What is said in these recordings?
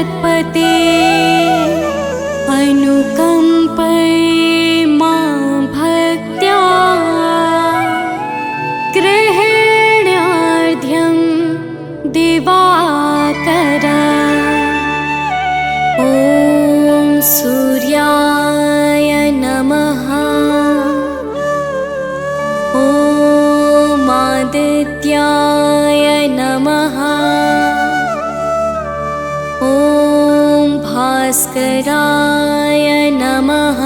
जगत्पते अनुकम्पय मां भक्त्या ग्रहण्यार्घ्यं दिवाकर। ॐ सूर्याय नमः। ॐ आदित्याय नमः। ॐ भास्कराय नमः।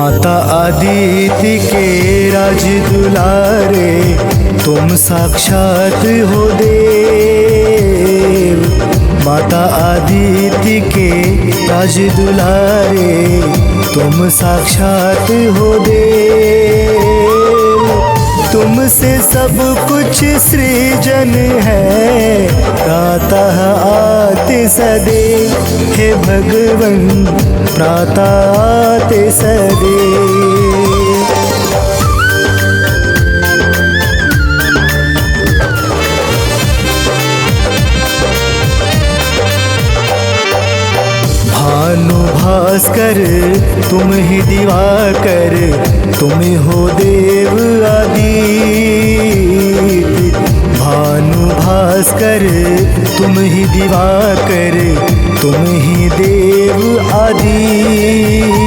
माता अदिति के राज दुलारे, तुम साक्षात हो देव। माता अदिति के राज दुलारे, तुम साक्षात हो देव। तुमसे सब कुछ सृजन है, प्रातः आते सदैव। हे भगवन प्रातः आते सदैव। भानु भास्कर तुम ही दिवाकर, तुम हो देव आदित्य। भानु भास्कर तुम ही दिवाकर, तुम ही देव आदित्य।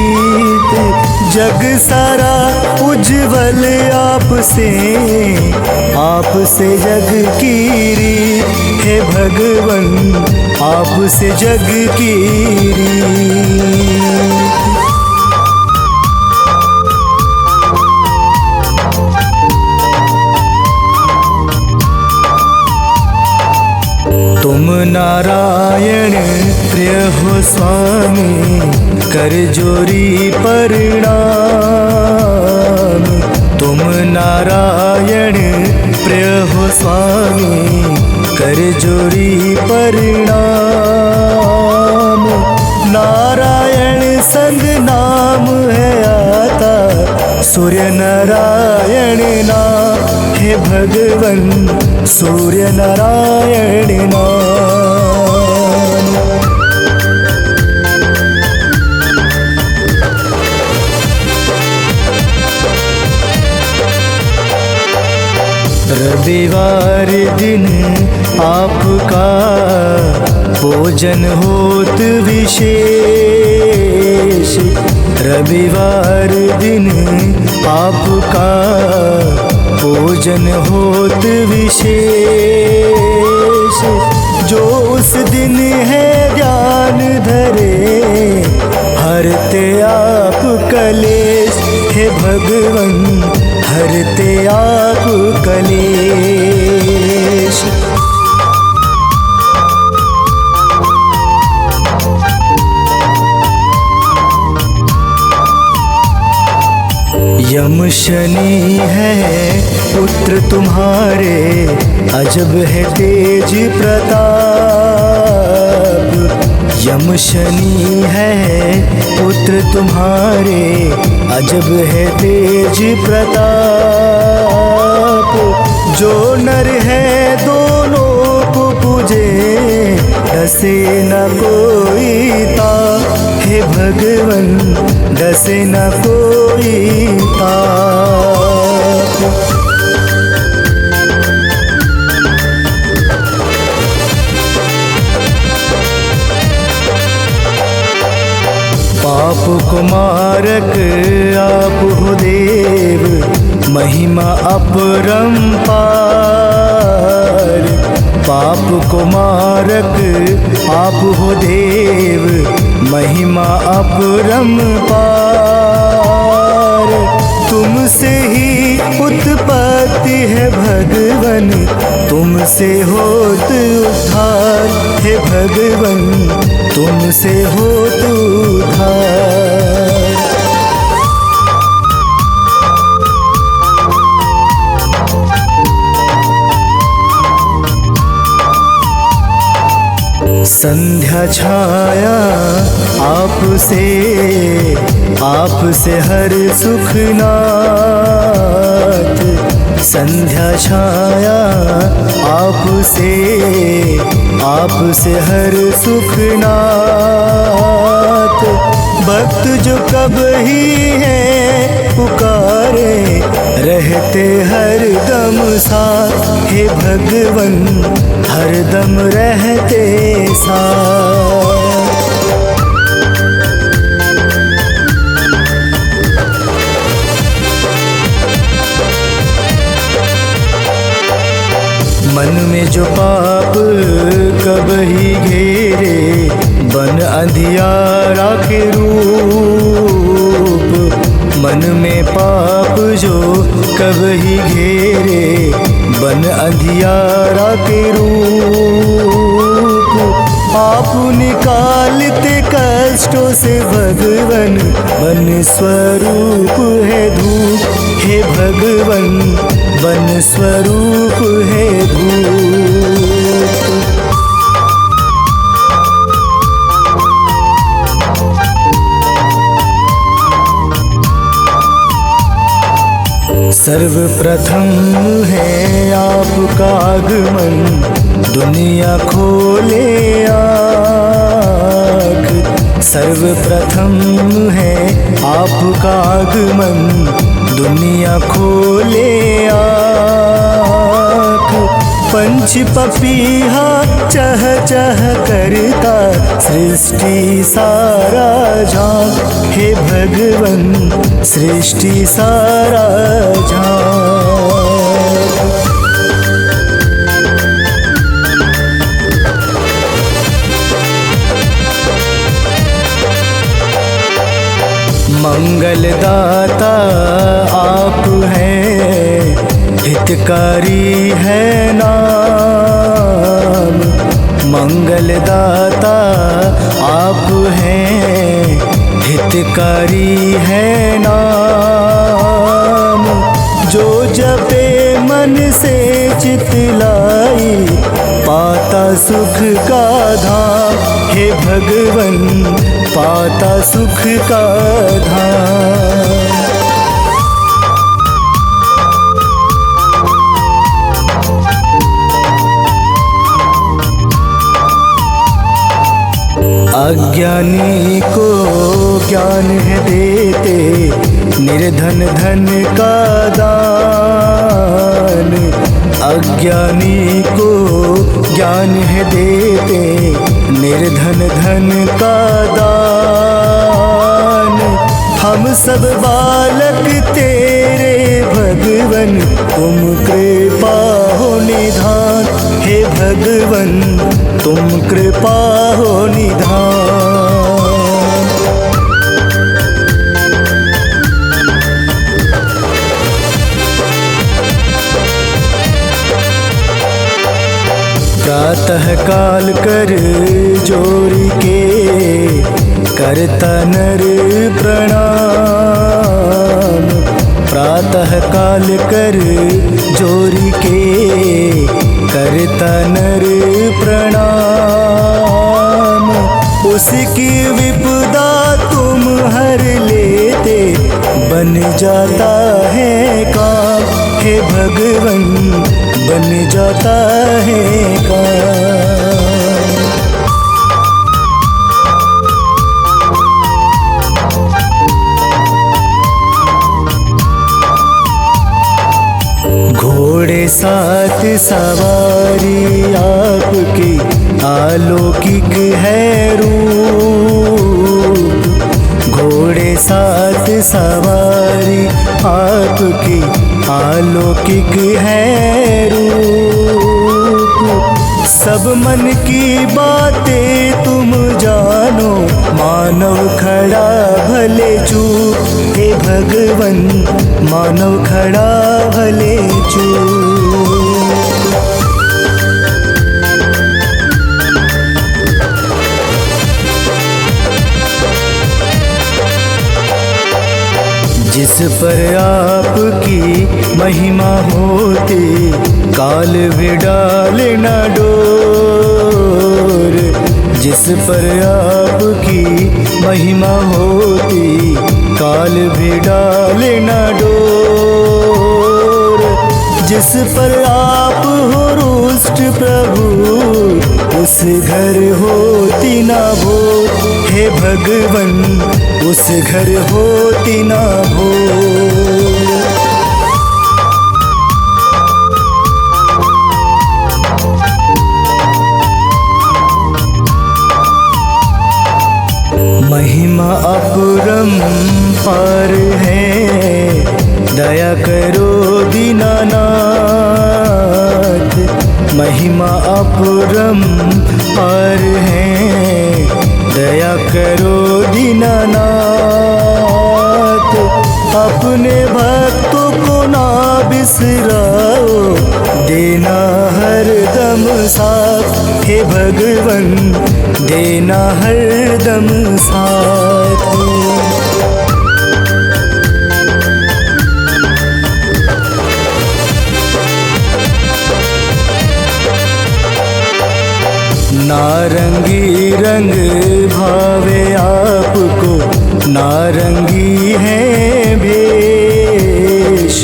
जग सारा उज्जवल आपसे, आपसे जग की रीत। हे भगवन आपसे जग की रीत। तुम नारायण प्रिय हो स्वामी, कर जोरी प्रणाम। तुम नारायण प्रिय हो स्वामी, कर जोरी प्रणाम। नारायण संग नाम है आता, सूर्य नारायण नाम। हे भगवन सूर्य नारायण नाम। रविवार दिन आपका भोजन होत विशेष। रविवार दिन आपका भोजन होत विशेष। जो उस दिन है ध्यान धरे, हरते आप कलेश। हे भगवन हरते आप कलेश। यम शनि है पुत्र तुम्हारे, अजब है तेज प्रताप। यम शनि है पुत्र तुम्हारे, अजब है तेज प्रताप। जो नर है दोनों को पूजे, डसे न कोई ताप। हे भगवन डसे न कोई ताप। पाप को मारक आप हो देव, महिमा अपरंपार। पाप को मारक आप हो देव, महिमा अपरंपार। तुमसे ही उत्पत्ति है भगवन, तुमसे होत उद्धार। हे भगवन तुमसे होत उद्धार। संध्या छाया आपसे, आपसे हर सुखनाथ। संध्या छाया आपसे, आपसे हर सुखनाथ। भक्त जो कब ही है पुकारे, रहते हर दम साथ। हे भगवन हर दम रहते साथ। मन में जो पाप कब ही घेरे, बन अंधियारा के रूप। मन में पाप जो कब ही घेरे, बन अंधियारा के रूप आप निकालते कष्टों से भगवन, बन स्वरूप है धूप, हे भगवन बन स्वरूप है धूप। सर्वप्रथम है आपका आगमन, दुनिया खोले आँख। सर्वप्रथम है आपका आगमन, दुनिया खोले आँख। पंच पपीहा चह चह करता सृष्टि सारा झांक, हे भगवन सृष्टि सारा झांक। मंगलदाता आप हैं, हितकारी है नाम। मंगलदाता आप हैं, हितकारी है नाम। जो जपे मन से चितलाई, पाता सुख का धाम, हे भगवन पाता सुख का धाम। अज्ञानी को ज्ञान है देते, निर्धन धन का दान। अज्ञानी को ज्ञान है देते, निर्धन धन का दान। हम सब बालक तेरे भगवन, तुम कृपा हो निधान, हे भगवन तुम कृपा हो निधान। प्रातः काल कर जोड़ी के, करता नर प्रणाम। प्रातः काल कर जोड़ी के, करता नर प्रणाम। उसकी विपदा तुम हर लेते, बन जाता है काम, हे भगवन बन जाता है काम। घोड़े साथ सवारी आपकी, अलौकिक है रूप। घोड़े साथ सवारी आपकी, अलौकिक है रूप। सब मन की बातें तुम जानो, मानव खड़ा भले चूप, हे भगवन मानव खड़ा भले चूप। जिस पर आपकी महिमा होती, काल भी डाले न डोर। जिस पर आपकी महिमा होती, काल भी डाले न डोर। जिस पर आप हो रुष्ट प्रभु, उस घर होती ना भोर, हे भगवन उस घर होती ना भोर। महिमा अपरंपार है, दया करो दीनानाथ। महिमा अपरंपार है, दया करो दीनानाथ। अपने भक्तों को ना बिसराओ, देना हर दम साथ हे भगवन, देना हर दम साथ। नारंगी रंग भावे आपको, नारंगी है भेष,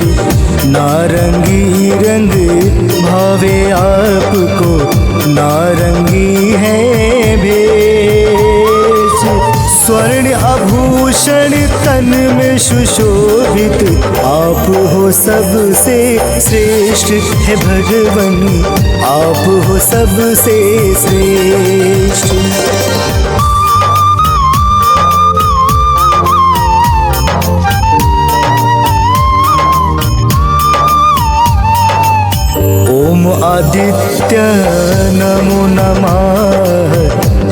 नारंगी रंग भावे आपको, नारंगी है भेष। स्वर्ण आभूषण तन में सुशोभित, आप हो सबसे श्रेष्ठ है भगवन, आप हो सबसे श्रेष्ठ। ओम आदित्य नमो नमः,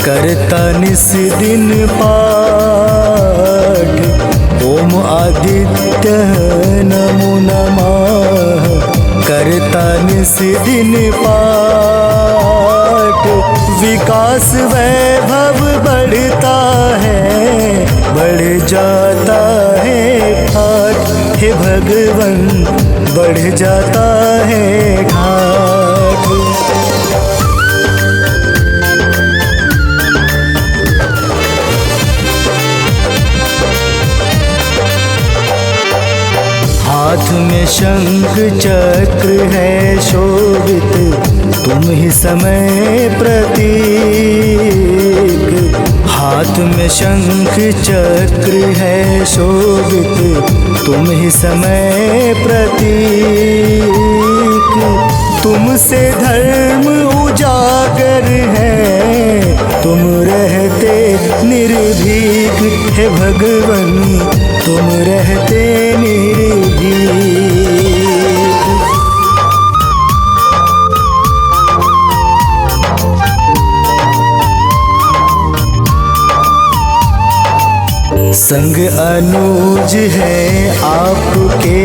करता निस दिन पाठ। ओम आदित्य नमो नमः, करता निस दिन पाठ। विकास वैभव बढ़ता है, बढ़ जाता है ठाठ हे भगवन, बढ़ जाता है ठाठ। हाथ में शंख चक्र है शोभित, तुम ही समय प्रतीक। हाथ में शंख चक्र है शोभित, तुम ही समय प्रतीक। तुमसे धर्म उजागर है, तुम रहते निर्भीक हे भगवन, तुम रहते निर्भीक। संग अनुज है आपके,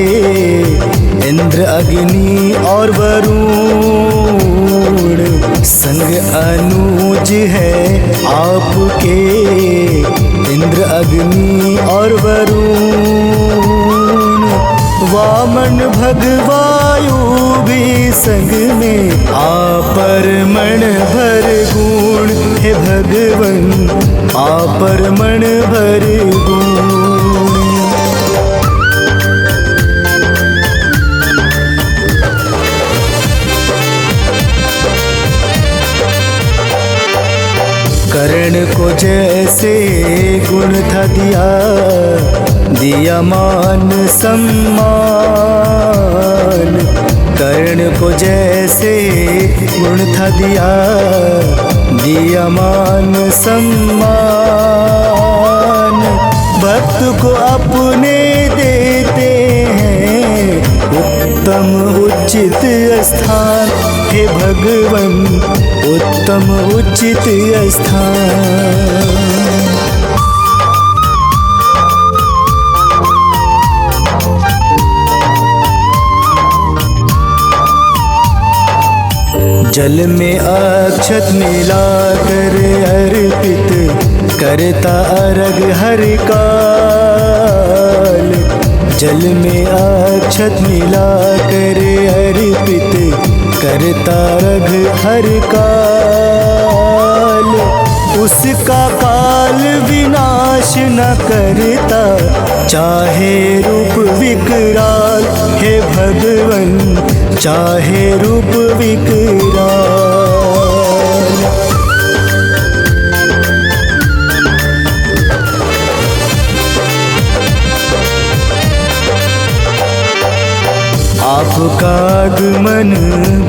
इंद्र अग्नि और वरुण। संग अनुज है आपके, इंद्र अग्नि और वरुण। वामन भगवायु भी संग में, आपरमण भर गुण हे भगवन, आपरमण भर गुण। कर्ण को जैसे गुण था दिया, दिया मान सम्मान। कर्ण को जैसे गुण था दिया, दिया मान सम्मान। भक्त को अपने देते हैं, उत्तम उचित स्थान हे भगवन, उत्तम उचित स्थान। जल में अक्षत मिलाकर अर्पित, करता अर्घ हर काल। जल में अक्षत मिलाकर अर्पित, करता अर्घ हर काल। उसका काल विनाश न करता, चाहे रूप विकराल हे भगवन, चाहे रूप विकराल। आपका आगमन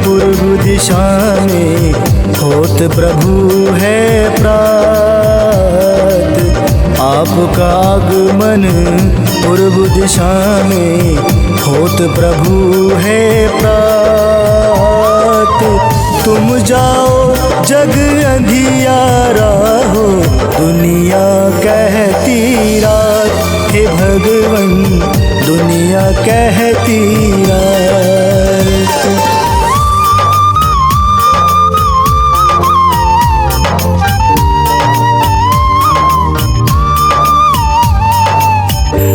पूर्व दिशा में, होत प्रभु है प्रात। आपका आगमन पूर्व दिशा में, होत प्रभु है प्रात। तुम जाओ जग अंधियारा हो, दुनिया कहती रात हे भगवन, कहती रात।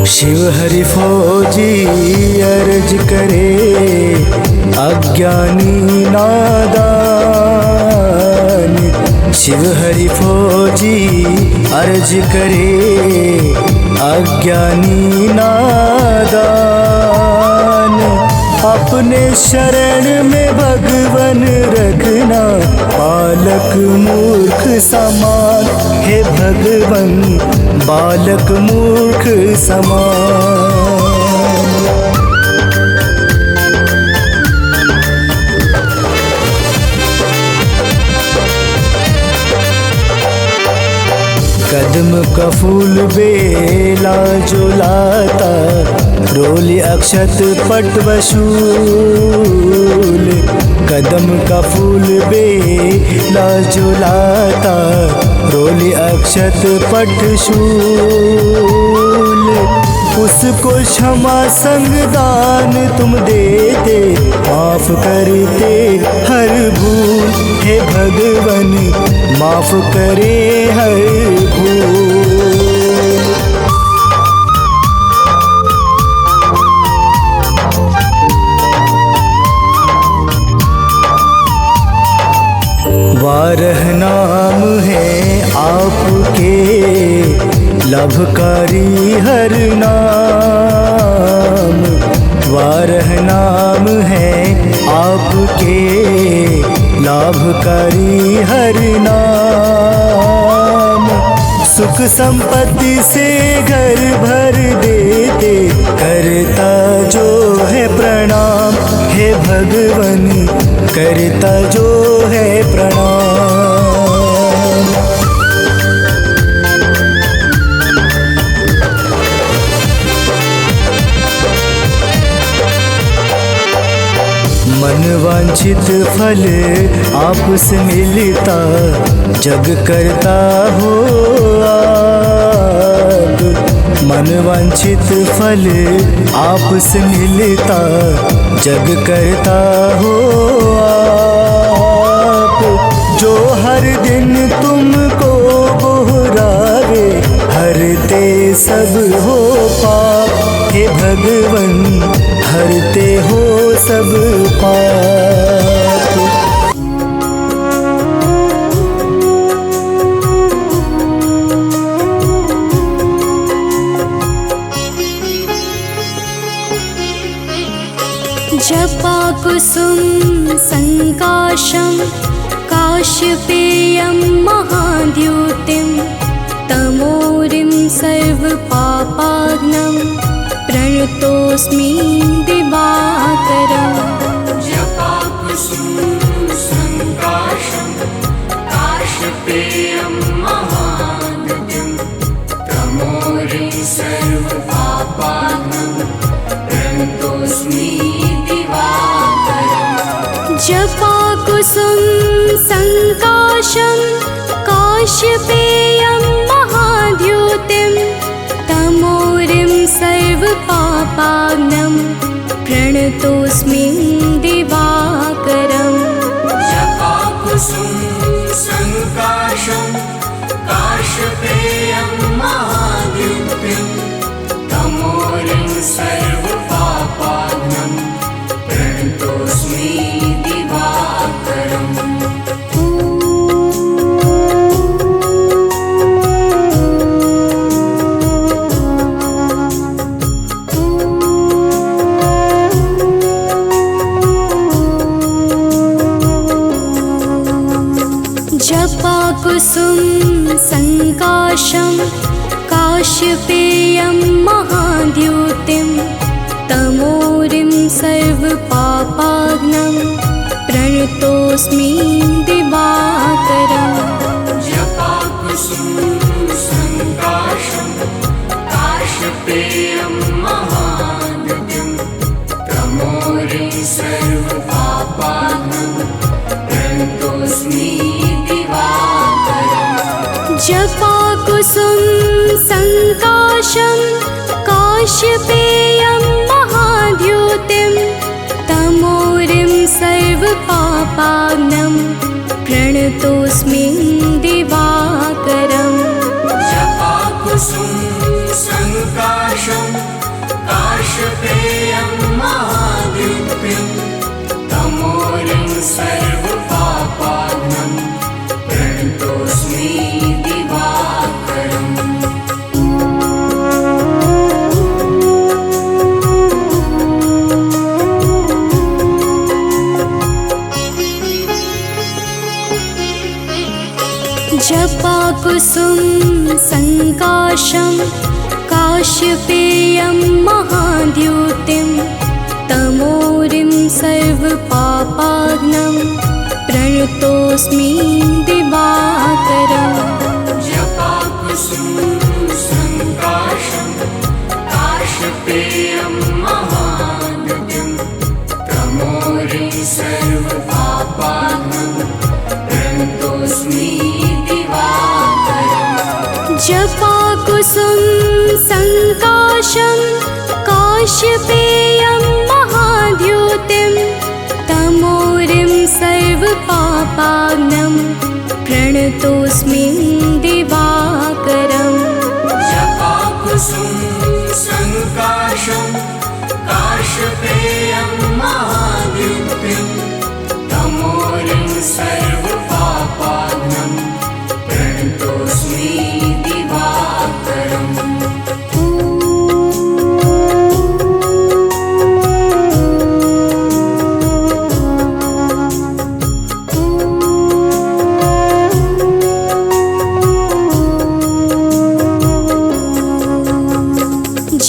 शिव हरि फौजी अर्ज करे अज्ञानी नादान। शिव हरि फौजी अर्ज करे अज्ञानी नादान। अपने शरण में भगवन रखना बालक मूर्ख समान। हे भगवन बालक मूर्ख समान। कदम का फूल बेला जो लाता, रोली अक्षत पट वसूल। कदम का फूल बेला जो लाता, रोली अक्षत पट शूल। उसको क्षमा संग दान तुम देते, माफ करते हर भूल। हे भगवन माफ करे हर भूल। वारह नाम है आपके, लाभकारी हर नाम। वारह नाम है आपके, लाभकारी हर नाम। सुख संपत्ति से घर भर देते, करता जो है प्रणाम। हे भगवन करता जो है प्रणाम। मन वांछित फल आपसे मिलता, जग करता हो आप। मन वांछित फल आपसे मिलता, जग करता हो आप। जो हर दिन तुमको दोहरावे, हरते सब हो पाप। हे भगवन हरते हो सब पाप। जपा कुसुम संकाशं काश्यपेयं महाद्युतिं। तमोरिं सर्वपापाग्नं प्रणतोऽस्मि दिवाकरम्। जपा कुसुम संकाशं काश्यपेयं महाद्युतिं। तमोरिं सर्वपापाग्नं प्रणतोऽस्मि दिवाकरम्। जपा कुसुम संकाशं काश्यपेयं महाद्युतिं। तमोरिं सर्वपापाग्नं प्रणतोऽस्मि दिवाकरम्। जपा कुसुम संकाशं काश्यपेयं महाद्युतिं। तमोरिं सर्वपापाग्नं प्रणतोऽस्मि दिवाकरम्। जपा कुसुम संकाशं काश्यपेयं महाद्युतिं। तमोरिं सर्वपापाग्नं प्रणतोऽस्मि दिवाकरम्। जपा कुसुम संकाशं काश्यपेयं महाद्युतिं। तमोरिं सर्वपापाग्नं प्रणतोऽस्मि दिवाकरम्। जपा कुसुम संकाशं काश्यपेयं महाद्युतिं। पापाग्नं प्रणतोऽस्मि दिवाकरम् जपाकुसुम संकाशं काशपेयं महाद्युतिं तमोरिं सर्वपापाग्नं प्रणतोऽस्मि दिवाकरम् जपाकुसुम संकाशं काशपेयं महाद्युतिं तमोरिं सर्वपापाग्नं प्रणतोऽस्मि दिवाकरम् जपाकुसुम संकाशं काशपेयं महाद्युतिं तमोरिं सर्वपापाग्नं प्रणतोऽस्मि जपाकुसुम संकाशं काशपेयं महाद्युतिं तमोरिं सर्वपापाग्नं प्रणतोऽस्मि दिवाकरम् जपाकुसुम संकाशं काशपेयं महाद्युतिं तमोरिं सर्वपापाग्नं प्रणतोऽस्मि दिवाकरम्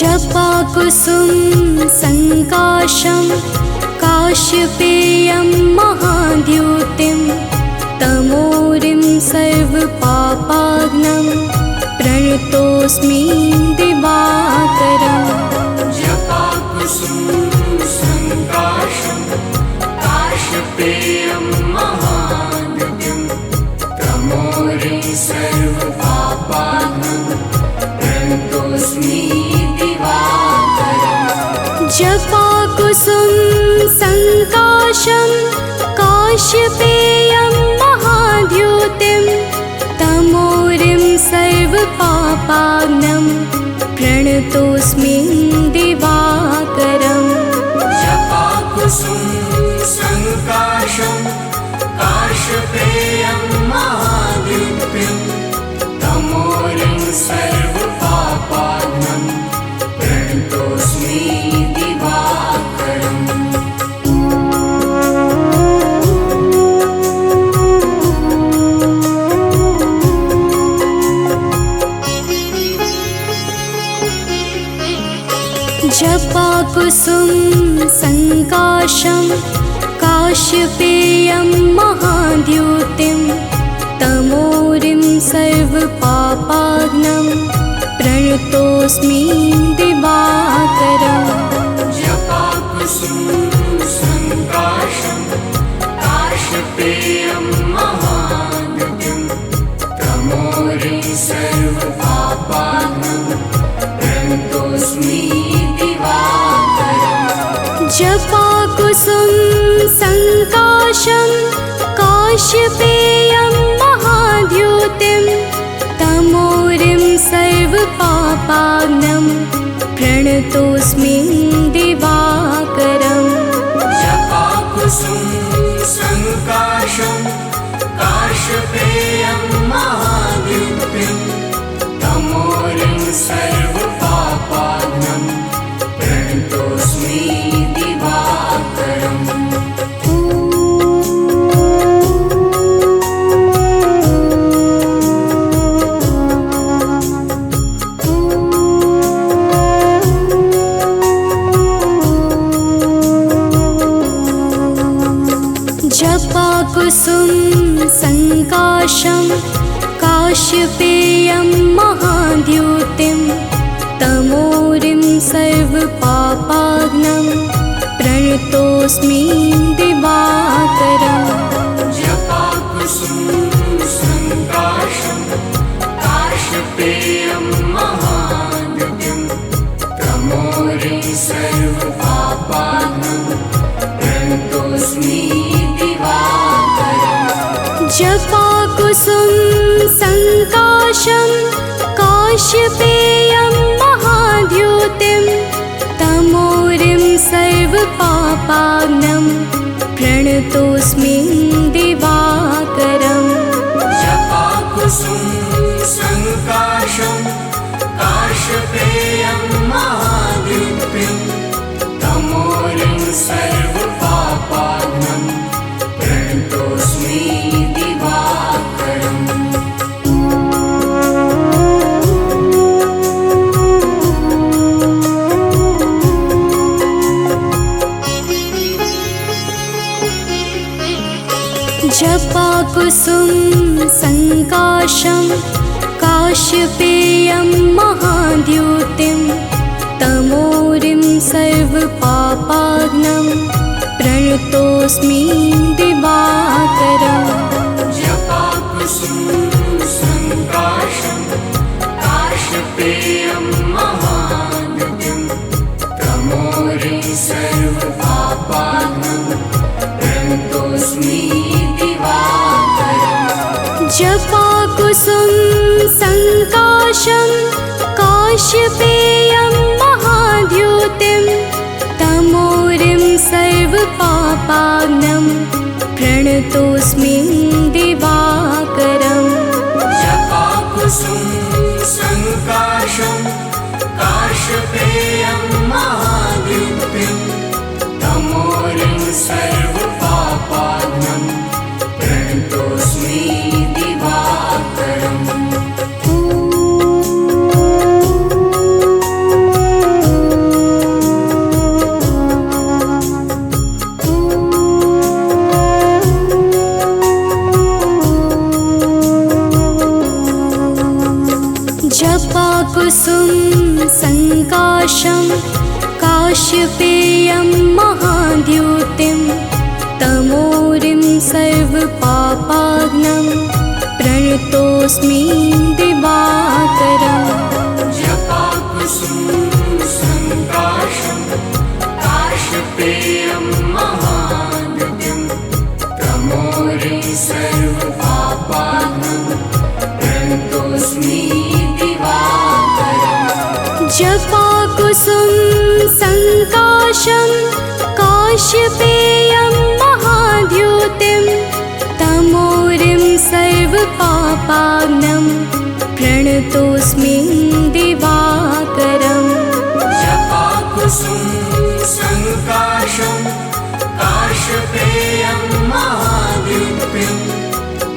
जपाकुसुम संकाशं काशपेयं महाद्युतिं तमोरिं सर्वपापाग्नं प्रणतोऽस्मि दिवाकरम् जपाकुसुम संकाशं काशपेयं महाद्युतिं तमोरिं सर्वपापाग्नं प्रणतोऽस्मि जपाकुसुम संकाशं काशपेयं महाद्युतिं तमोरिं सर्वपापाग्नं प्रणतोऽस्मि दिवाकरम् जपाकुसुम संकाशं काशपेयं महाद्युतिं तमोरिं सर्वपापाग्नं प्रणतोऽस्मि दिवाकरम् जपाकुसुम संकाशं काशपेयं महाद्युतिं तमोरिं सर्वपापाग्नं प्रणतोऽस्मि दिवाकरम् जपाकुसुम संकाशं काशपेयं महाद्युतिं तमोरिं सर्वपापाग्नं प्रणतोऽस्मि जपाकुसुम संकाशं काशपेयं महाद्युतिं तमोरिं सर्वपापाग्नं प्रणतोऽस्मि दिवाकरम् जपाकुसुम संकाशं काशपेयं महाद्युतिं तमोरिं सर्वपापाग्नं प्रणतोऽस्मि दिवाकरम् जपाकुसुम संकाशं काशपेयं महाद्युतिं तमोरिं सर्वपापाग्नं प्रणतोऽस्मि दिवाकरम् जपाकुसुम संकाशं काशपेयं महाद्युतिं तमोरिं सर्वपापाग्नं प्रणतोऽस्मि दिवाकरम् जपाकुसुम संकाशं काश्यपेयं महाद्युतिं तमोरिं सर्वपापाग्नं प्रणतोऽस्मि दिवाकरम् जपाकुसुम संकाशं काश्यपेयं महाद्युतिं तमोरिं सर्वपापाग्नं प्रणतोऽस्मि दिवाकरम् जपाकुसुम संकाशं काश्यपेयं महाद्युतिं तमोरिं सर्वपापाग्नं प्रणतोऽस्मि दिवाकरम् जपाकुसुम संकाशं काश्यपेयं महाद्युतिं तमोरिं सर्वपापाग्नं प्रणतोऽस्मि जपाकुसुम संकाशं काश्यपेयं महाद्युतिं तमोरिं सर्वपापाग्नं प्रणतोऽस्मि दिवाकरम् जपाकुसुम संकाशं काश्यपेयं महाद्युतिं तमोरिं सर्वपापाग्नं प्रणतोऽस्मि दिवाकरम् जपाकुसुम संकाशं काश्यपेयं महाद्युतिं तमोरिं सर्वपापाग्नं प्रणतोऽस्मि दिवाकरम् जपाकुसुम संकाशं काश्यपेयं महाद्युतिं तमोरिं सर्वपापाग्नं प्रणतोऽस्मि जपाकुसुम संकाशं काश्यपेयं महाद्युतिं तमोरिं सर्वपापाग्नं प्रणतोऽस्मि दिवाकरम् जपाकुसुम संकाशं काश्यपेयं महाद्युतिं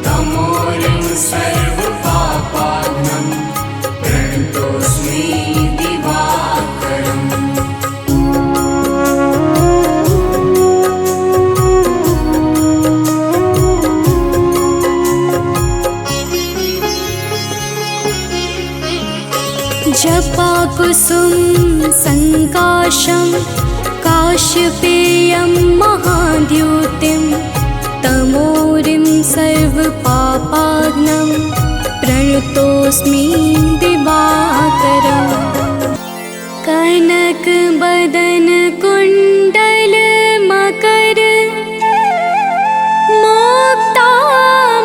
तमोरिं सर्वपापाग्नं प्रणतोऽस्मि दिवाकरम् जपाकुसुम संकाशं काश्यपेयं महाद्युतिं तमोरिं सर्वपापाग्नं प्रणतोऽस्मि दिवाकरम् कनकबदन कुण्डल मकर मुक्ता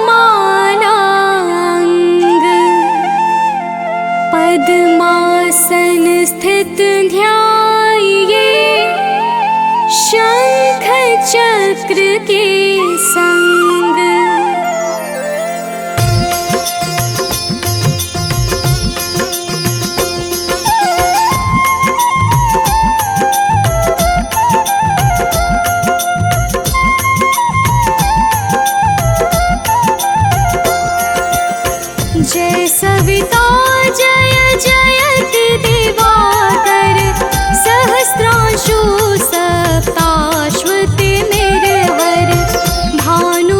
मालांग पद्मासन स्थित ध्याये शंख चक्र के संग जय सविता जय जयति दिवाकर सहस्रांशु सप्ताश्वति निर्भर भानु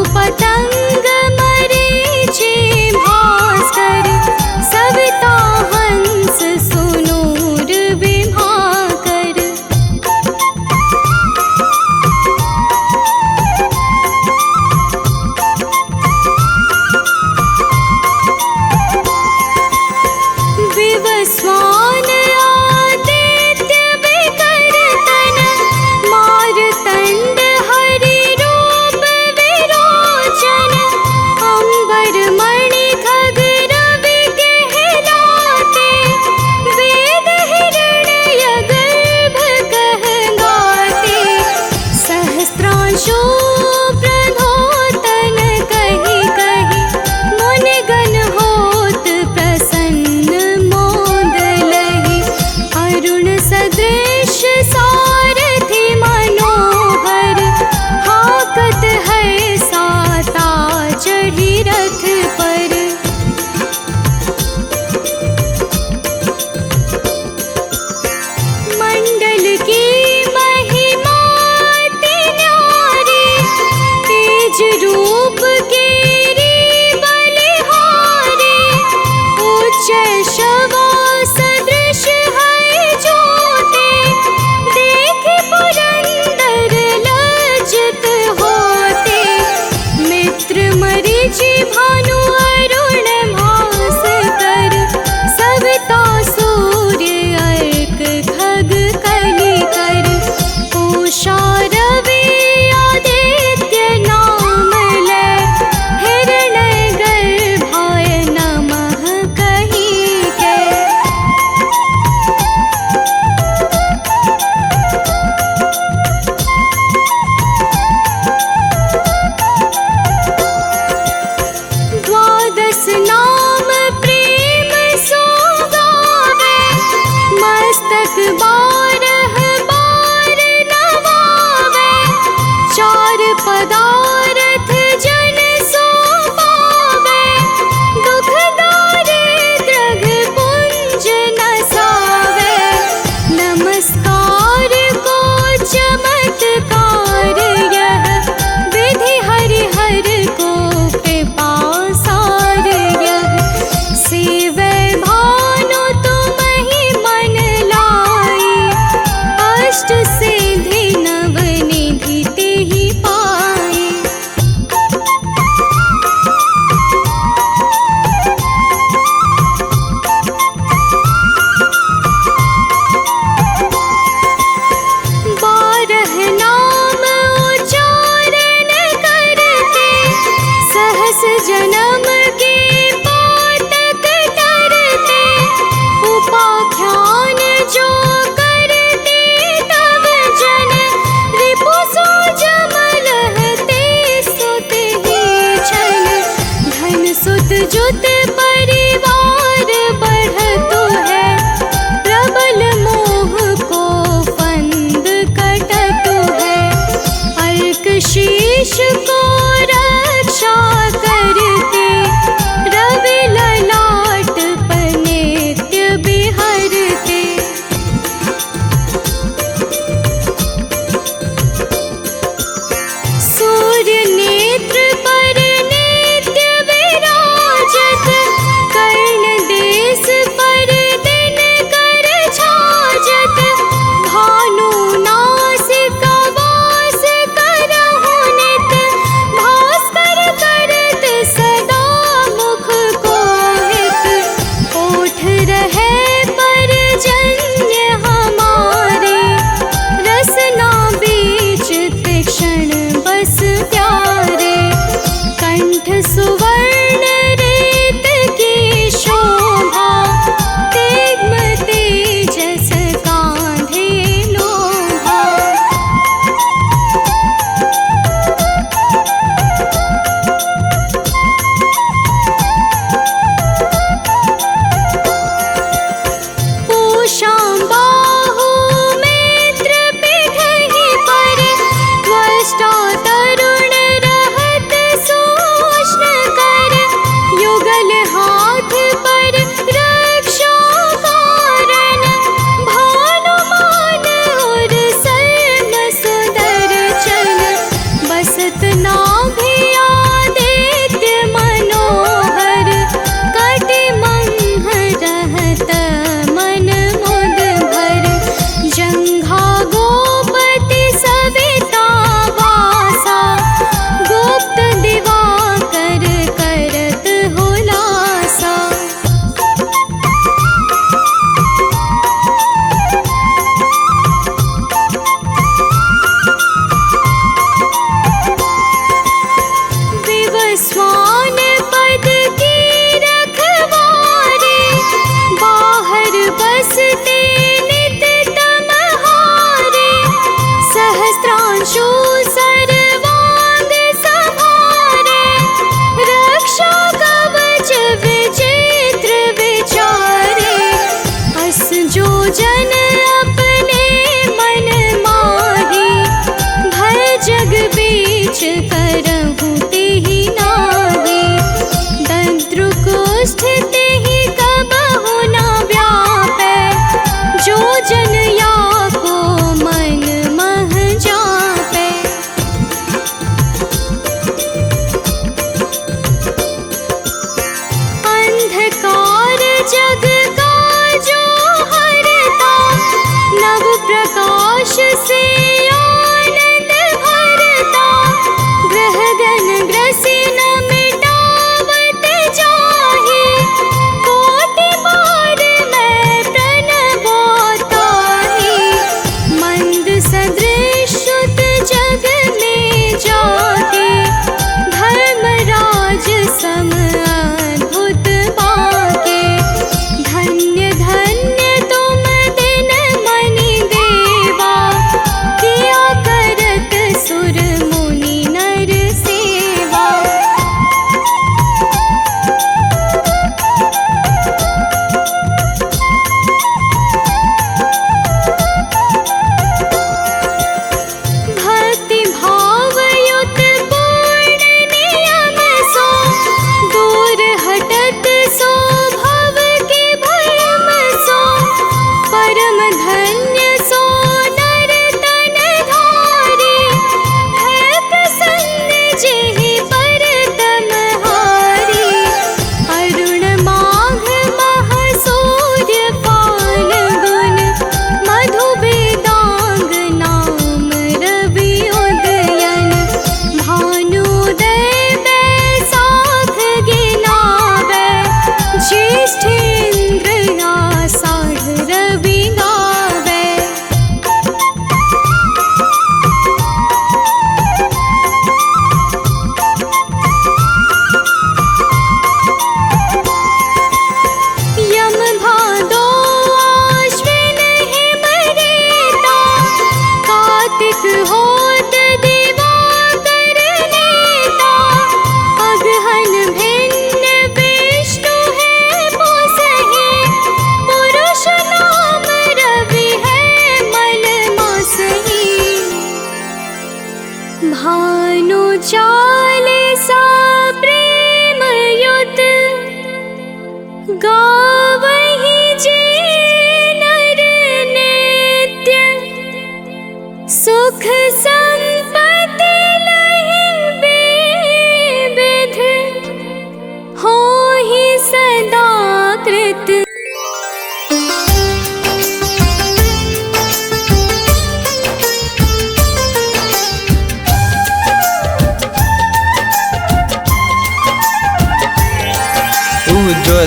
शैशवा सदृश है ज्योति, देखे पुरंदर लज्जित होते। मित्र मरीचि भानु अरुण भास्कर, सविता सूर्य अर्क खग कलिकर। उषा रवि आदित्य नाम ले, हिरण्य गर्भाय नमः कहि के।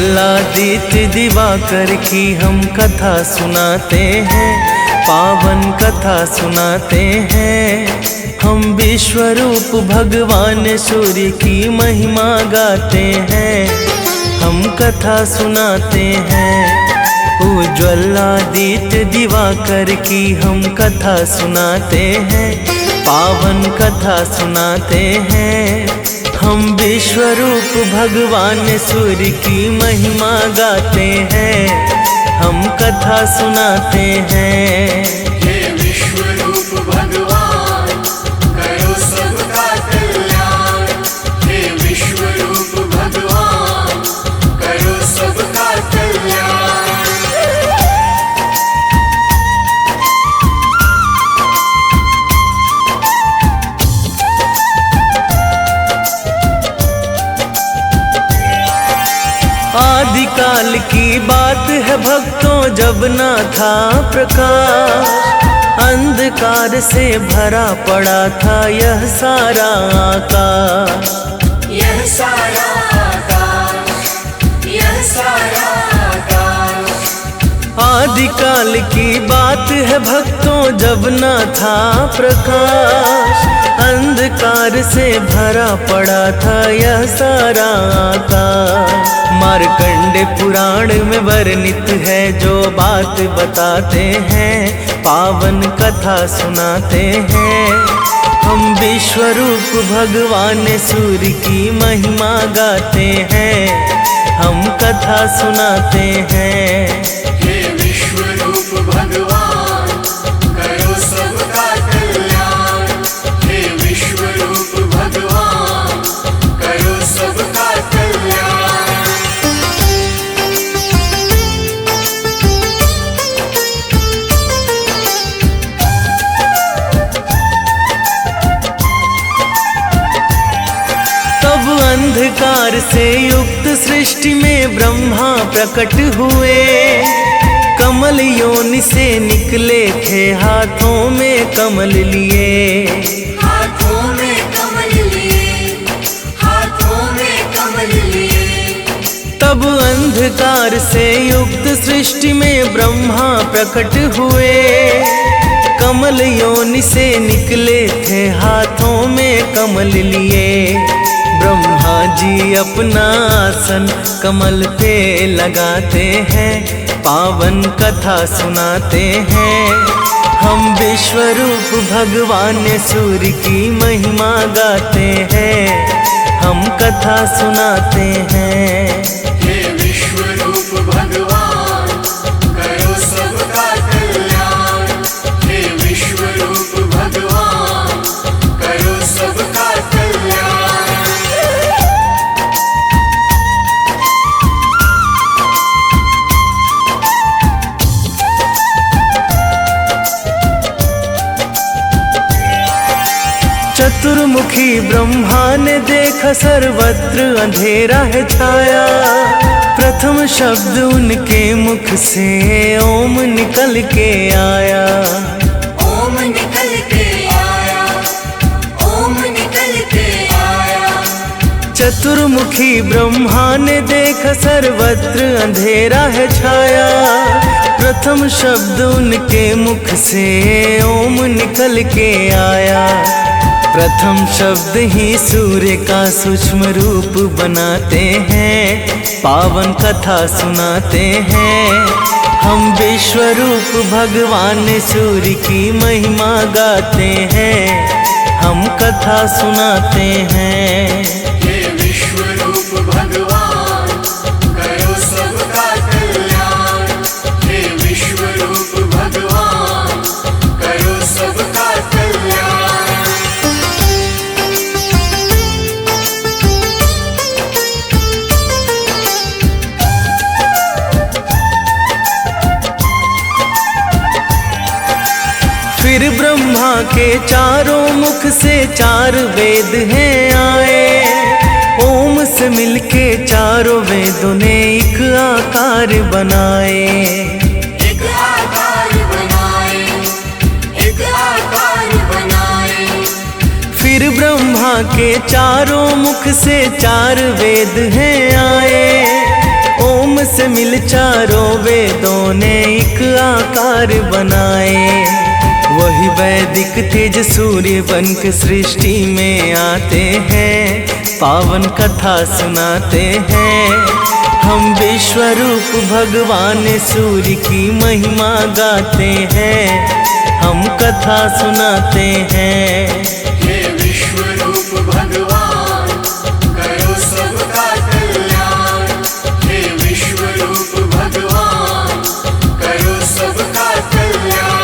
ज्वलादित्य दिवाकर की हम कथा सुनाते हैं, पावन कथा सुनाते हैं। हम विश्वरूप भगवान सूर्य की महिमा गाते हैं, हम कथा सुनाते हैं। उज्ज्वलादित्य दिवाकर की हम कथा सुनाते हैं, पावन कथा सुनाते हैं। हम विश्वरूप भगवान सूर्य की महिमा गाते हैं, हम कथा सुनाते हैं। हे विश्वरूप भगवान करो सबका कल्याण। हे विश्वरूप भगवान करो सबका कल्याण। आदिकाल की बात है भक्तों, जब ना था प्रकाश, अंधकार से भरा पड़ा था यह सारा आकाश। यह सारा आकाश, यह सारा आकाश। आदिकाल की बात है भक्तों, जब ना था प्रकाश, अंधकार से भरा पड़ा था यह सारा आकाश। मार्कंडे पुराण में वर्णित है जो बात बताते हैं, पावन कथा सुनाते हैं। हम विश्वरूप भगवान सूर्य की महिमा गाते हैं, हम कथा सुनाते हैं। हे विश्वरूप भगवान करो सबका कल्याण। हे विश्वरूप भगवान करो सबका कल्याण। तब अंधकार से युक्त सृष्टि में ब्रह्मा प्रकट हुए, कमल योनि से निकले थे हाथों में कमल लिए। हाथों में कमल लिए, हाथों में कमल लिए। तब अंधकार से युक्त सृष्टि में ब्रह्मा प्रकट हुए, कमल योनि से निकले थे हाथों में कमल लिए। ब्रह्मा जी अपना आसन कमल पे लगाते हैं, पावन कथा सुनाते हैं। हम विश्वरूप भगवान सूर्य की महिमा गाते हैं, हम कथा सुनाते हैं। हे विश्वरूप भगवान करो सबका कल्याण। हे विश्वरूप भगवान करो सबका कल्याण। चतुर्मुखी ब्रह्मा ने देखा सर्वत्र अंधेरा है छाया, प्रथम शब्द उनके मुख से ओम निकल के आया। ओम निकल के आया, ओम निकल के आया। चतुर्मुखी ब्रह्मा ने देखा सर्वत्र अंधेरा है छाया, प्रथम शब्द उनके मुख से ओम निकल के आया। प्रथम शब्द ही सूर्य का सूक्ष्म रूप बनाते हैं, पावन कथा सुनाते हैं। हम विश्वरूप भगवान सूर्य की महिमा गाते हैं, हम कथा सुनाते हैं। हे विश्वरूप भगवान करो सबका कल्याण। हे विश्वरूप भगवान करो सबका कल्याण। फिर ब्रह्मा के चारों मुख से चार वेद हैं आए, ओम से मिलके चारों वेदों ने एक आकार बनाए। एक आकार बनाए, एक आकार बनाए। फिर ब्रह्मा के चारों मुख से चार वेद हैं आए, से मिल चारों वेदों ने एक आकार बनाए। वही वैदिक तेज सूर्य बन के सृष्टि में आते हैं, पावन कथा सुनाते हैं। हम विश्वरूप भगवान सूर्य की महिमा गाते हैं, हम कथा सुनाते हैं। हे विश्वरूप भगवान करो सबका कल्याण। हे विश्वरूप भगवान करो सबका कल्याण।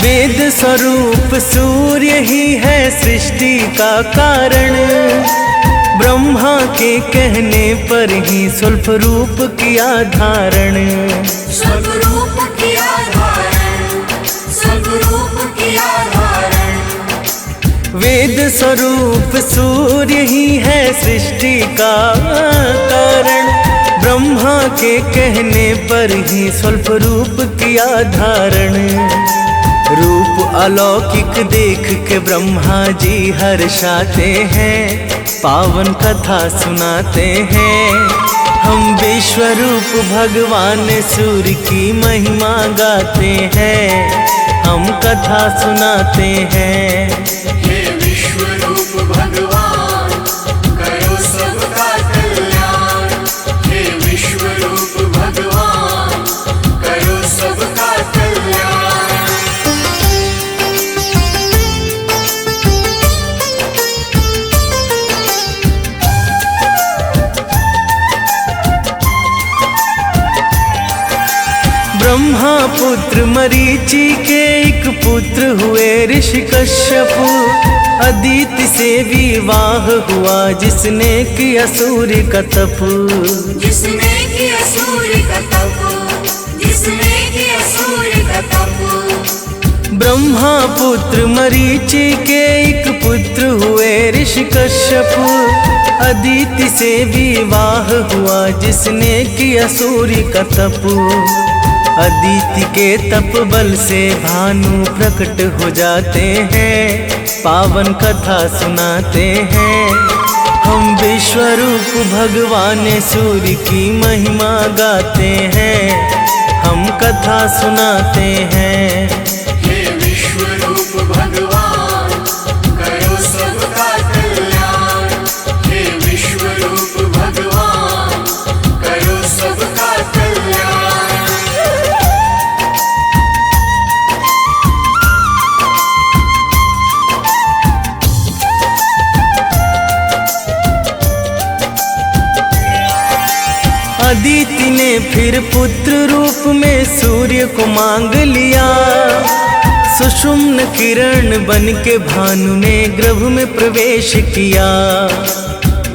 वेद स्वरूप सूर्य ही है सृष्टि का कारण। ब्रह्मा के कहने पर ही स्वल्प रूप किया धारण। स्वरूप किया धारण, स्वरूप किया धारण। वेद स्वरूप सूर्य ही है सृष्टि का कारण। ब्रह्मा के कहने पर ही स्वल्प रूप किया धारण। रूप अलौकिक देख के ब्रह्मा जी हर्षाते हैं, पावन कथा सुनाते हैं। हम विश्वरूप भगवान सूर्य की महिमा गाते हैं, हम कथा सुनाते हैं। हे विश्वरूप भगवान करो सबका कल्याण। हे विश्वरूप भगवान करो सबका कल्याण। ब्रह्मा पुत्र मरीचि के एक पुत्र हुए ऋषि कश्यप। अदिति से विवाह हुआ जिसने किया सूर्य का तप। जिसने किया सूर्य का तप, जिसने किया सूर्य का तप। ब्रह्मा पुत्र मरीचि के एक पुत्र हुए ऋषि कश्यप। अदिति से विवाह हुआ जिसने किया सूर्य का तप। अदिति के तप बल से भानु प्रकट हो जाते हैं, पावन कथा सुनाते हैं। हम विश्वरूप भगवान सूर्य की महिमा गाते हैं, हम कथा सुनाते हैं। हे विश्वरूप भगवान करो सबका कल्याण। हे विश्वरूप भगवान करो सबका कल्याण। अदिति ने फिर पुत्र रूप में सूर्य को मांग लिया। सुषुम्न किरण बन के भानु ने गर्भ में प्रवेश किया।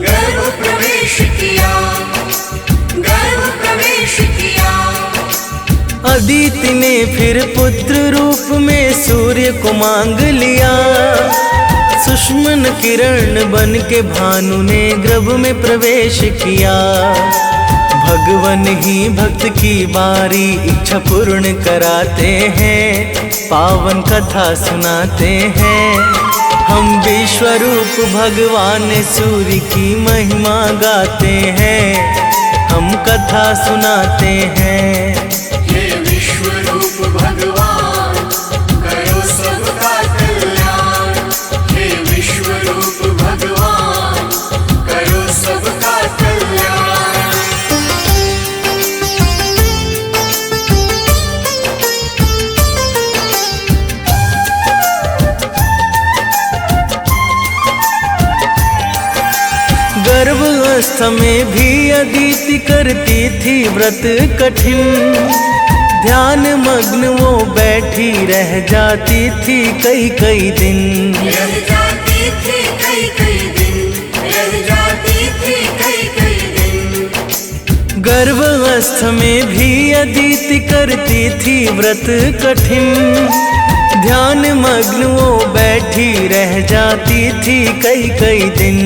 गर्भ प्रवेश किया, गर्भ प्रवेश किया। अदिति ने फिर पुत्र रूप में सूर्य को मांग लिया। सुषुम्न किरण बन के भानु ने गर्भ में प्रवेश किया। भगवन ही भक्त की बारी इच्छा पूर्ण कराते हैं, पावन कथा सुनाते हैं। हम विश्वरूप भगवान सूर्य की महिमा गाते हैं, हम कथा सुनाते हैं। हे विश्वरूप भगवान करो सबका कल्याण। हे विश्वरूप भगवान करो सबका कल्याण। गर्भावस्था में भी अदिति करती थी व्रत कठिन। ध्यान मग्न वो बैठी रह जाती थी कई कई दिन। रह जाती थी कई कई दिन, रह जाती थी कई कई दिन। गर्भावस्था में भी अदिति करती थी व्रत कठिन। ध्यान मग्न वो बैठी बैठी रह जाती थी कई कई दिन।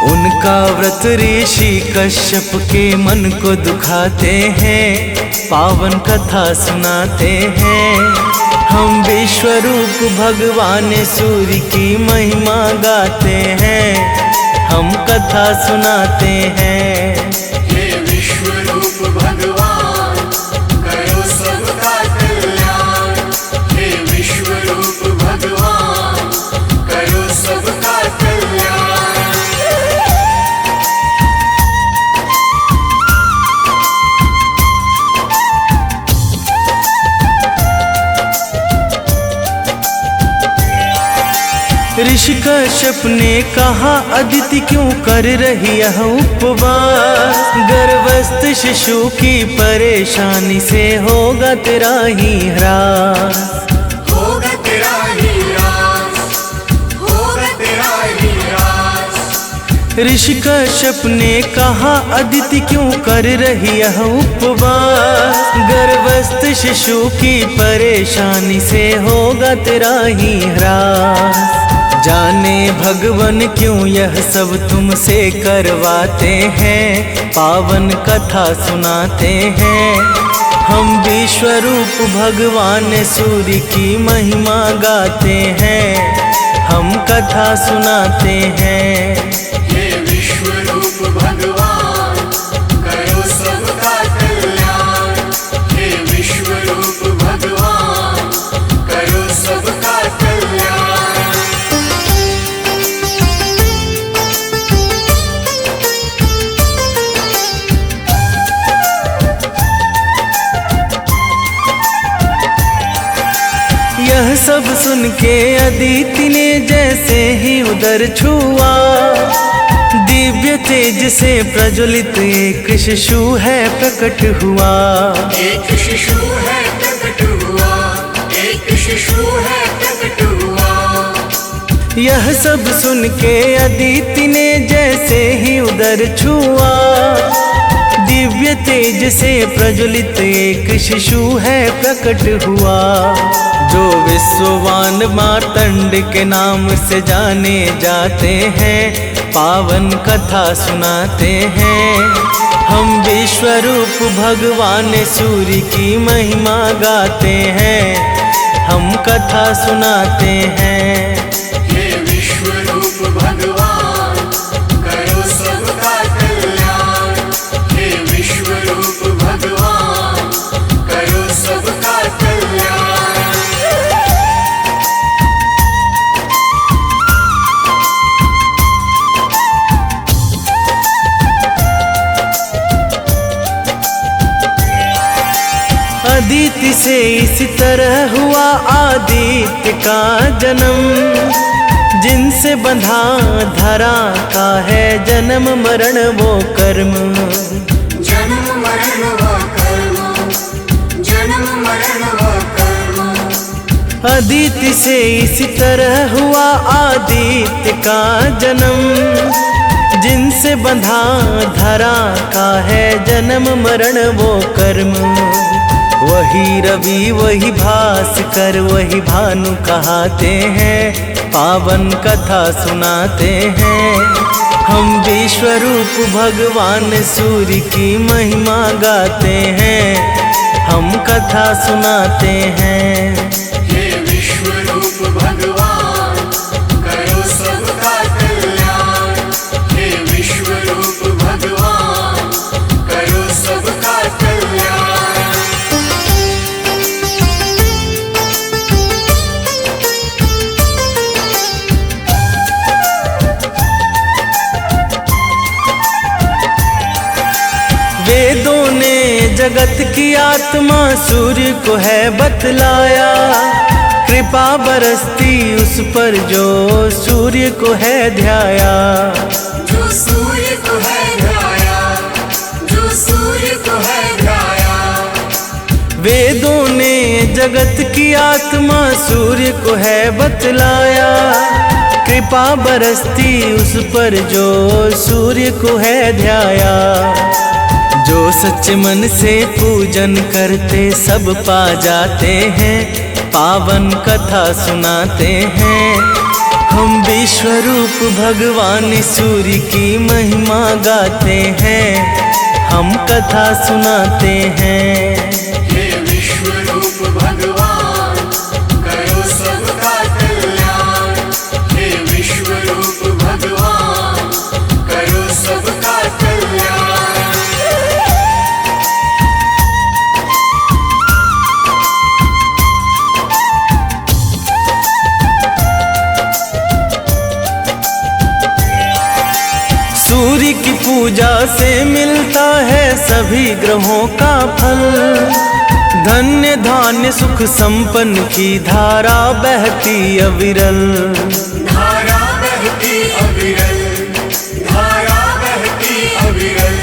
उनका व्रत ऋषि कश्यप के मन को दुखाते हैं, पावन कथा सुनाते हैं। हम विश्वरूप भगवान सूर्य की महिमा गाते हैं, हम कथा सुनाते हैं। हे विश्वरूप भगवान करो सबका कल्याण। हे विश्वरूप भगवान करो सबका कल्याण। ऋषि कश्यप ने कहा, अदिति क्यों कर रही है उपवास? गर्भस्थ शिशु की परेशानी से होगा तेरा ही ह्रास। होगा तेरा ही ह्रास, होगा तेरा ही ह्रास। ऋषि कश्यप ने कहा, अदिति क्यों कर रही है उपवास? गर्भस्थ शिशु की परेशानी से होगा तेरा ही ह्रास। जाने भगवान क्यों यह सब तुमसे करवाते हैं, पावन कथा सुनाते हैं। हम विश्वरूप भगवान सूर्य की महिमा गाते हैं, हम कथा सुनाते हैं। हे विश्वरूप भगवान करो सबका कल्याण। हे विश्वरूप भगवान करो सबका कल्याण। यह सब सुन के अदिति ने जैसे ही उदर छुआ, दिव्य तेज से प्रज्वलित एक शिशु है प्रकट हुआ। एक शिशु है प्रकट हुआ, एक शिशु है प्रकट हुआ। यह सब सुन के अदिति ने जैसे ही उदर छुआ, दिव्य तेज से प्रज्वलित एक शिशु है प्रकट हुआ। जो विश्ववान मार्तंड के नाम से जाने जाते हैं, पावन कथा सुनाते हैं। हम विश्वरूप भगवान सूर्य की महिमा गाते हैं, हम कथा सुनाते हैं। हे विश्वरूप भगवान करो सबका कल्याण। हे विश्वरूप भगवान करो सबका कल्याण। अदिति से इस तरह हुआ आदित्य का जन्म, जिनसे बंधा धरा का है जन्म मरण वो कर्म। जन्म मरण व कर्म, जन्म मरण व कर्म। अदिति से इस तरह हुआ आदित्य का जन्म, जिनसे बंधा धरा का है जन्म मरण वो कर्म। वही रवि वही भास्कर वही भानु कहाते हैं, पावन कथा सुनाते हैं। हम विश्वरूप भगवान सूर्य की महिमा गाते हैं, हम कथा सुनाते हैं। हे विश्वरूप भगवान करो सबका कल्याण। हे विश्वरूप भगवान करो सबका कल्याण। वेदों ने जगत की आत्मा सूर्य को है बतलाया, कृपा बरसती उस पर जो सूर्य को है ध्याया। जो सूर्य को है ध्याया, जो सूर्य को है ध्याया। वेदों ने जगत की आत्मा सूर्य को है बतलाया, कृपा बरसती उस पर जो सूर्य को है ध्याया। जो सच्चे मन से पूजन करते सब पा जाते हैं, पावन कथा सुनाते हैं। हम विश्वरूप भगवान सूर्य की महिमा गाते हैं, हम कथा सुनाते हैं। हे विश्वरूप भगवान करो सबका कल्याण। हे विश्वरूप भगवान करो सबका कल्याण। सूर्य की पूजा से मिलता है सभी ग्रहों का फल। धन्य धान्य सुख संपन्न की धारा बहती अविरल। धारा बहती अविरल, धारा बहती अविरल।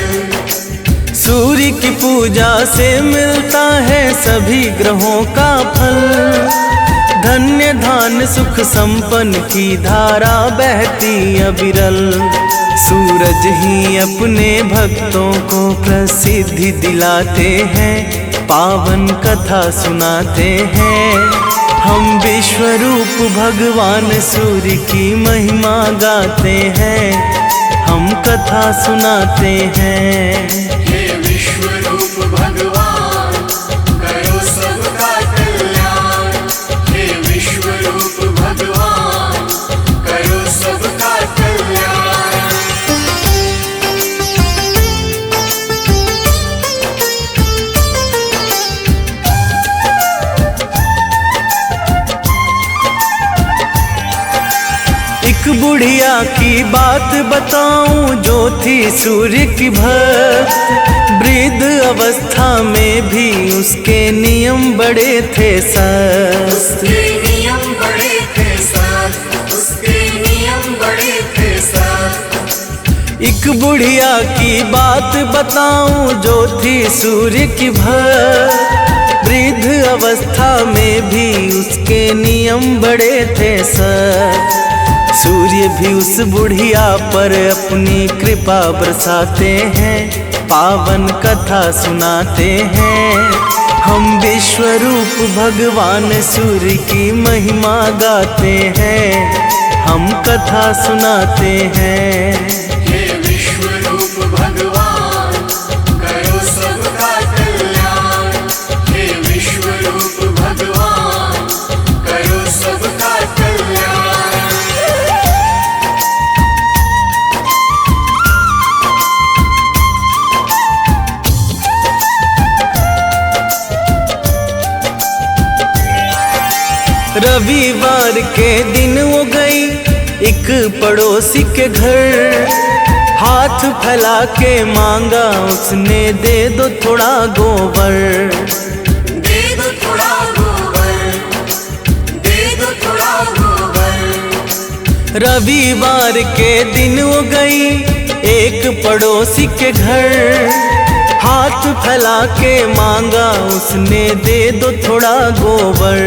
सूर्य की पूजा से मिलता है सभी ग्रहों का फल। धन्य धान्य सुख संपन्न की धारा बहती अविरल। सूरज ही अपने भक्तों को प्रसिद्धि दिलाते हैं, पावन कथा सुनाते हैं। हम विश्वरूप भगवान सूर्य की महिमा गाते हैं, हम कथा सुनाते हैं। हे विश्वरूप भगवान करो सबका कल्याण। हे विश्वरूप भगवान करो सबका कल्याण। एक बुढ़िया की बात बताऊं जो थी सूर्य की भक्त। वृद्ध अवस्था में भी उसके नियम बड़े थे सख्त। उसके नियम बड़े थे सख्त, उसके नियम बड़े थे सख्त। एक बुढ़िया की बात बताऊं जो थी सूर्य की भक्त। वृद्ध अवस्था में भी उसके नियम बड़े थे सख्त। सूर्य भी उस बुढ़िया पर अपनी कृपा बरसाते हैं, पावन कथा सुनाते हैं। हम विश्वरूप भगवान सूर्य की महिमा गाते हैं, हम कथा सुनाते हैं। हे विश्वरूप भगवान करो सबका कल्याण। हे विश्वरूप भगवान करो सबका कल्याण। रविवार के दिन वो गई एक पड़ोसी के घर। हाथ फैला के मांगा उसने, दे दो थोड़ा गोबर। दे दो थोड़ा गोबर, दे दो थोड़ा गोबर। रविवार के दिन वो गई एक पड़ोसी के घर। हाथ फैला के मांगा उसने, दे दो थोड़ा गोबर।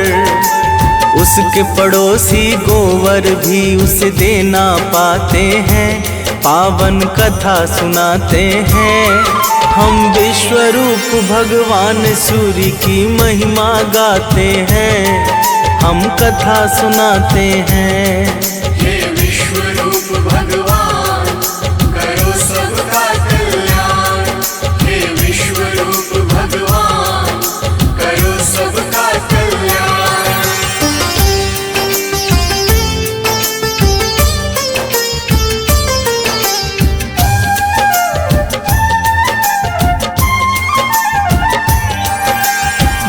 उसके पड़ोसी गोबर भी उसे देना पाते हैं, पावन कथा सुनाते हैं। हम विश्वरूप भगवान सूर्य की महिमा गाते हैं, हम कथा सुनाते हैं। हे विश्वरूप भगवान करो सबका कल्याण। हे विश्वरूप भगवान करो सबका कल्याण।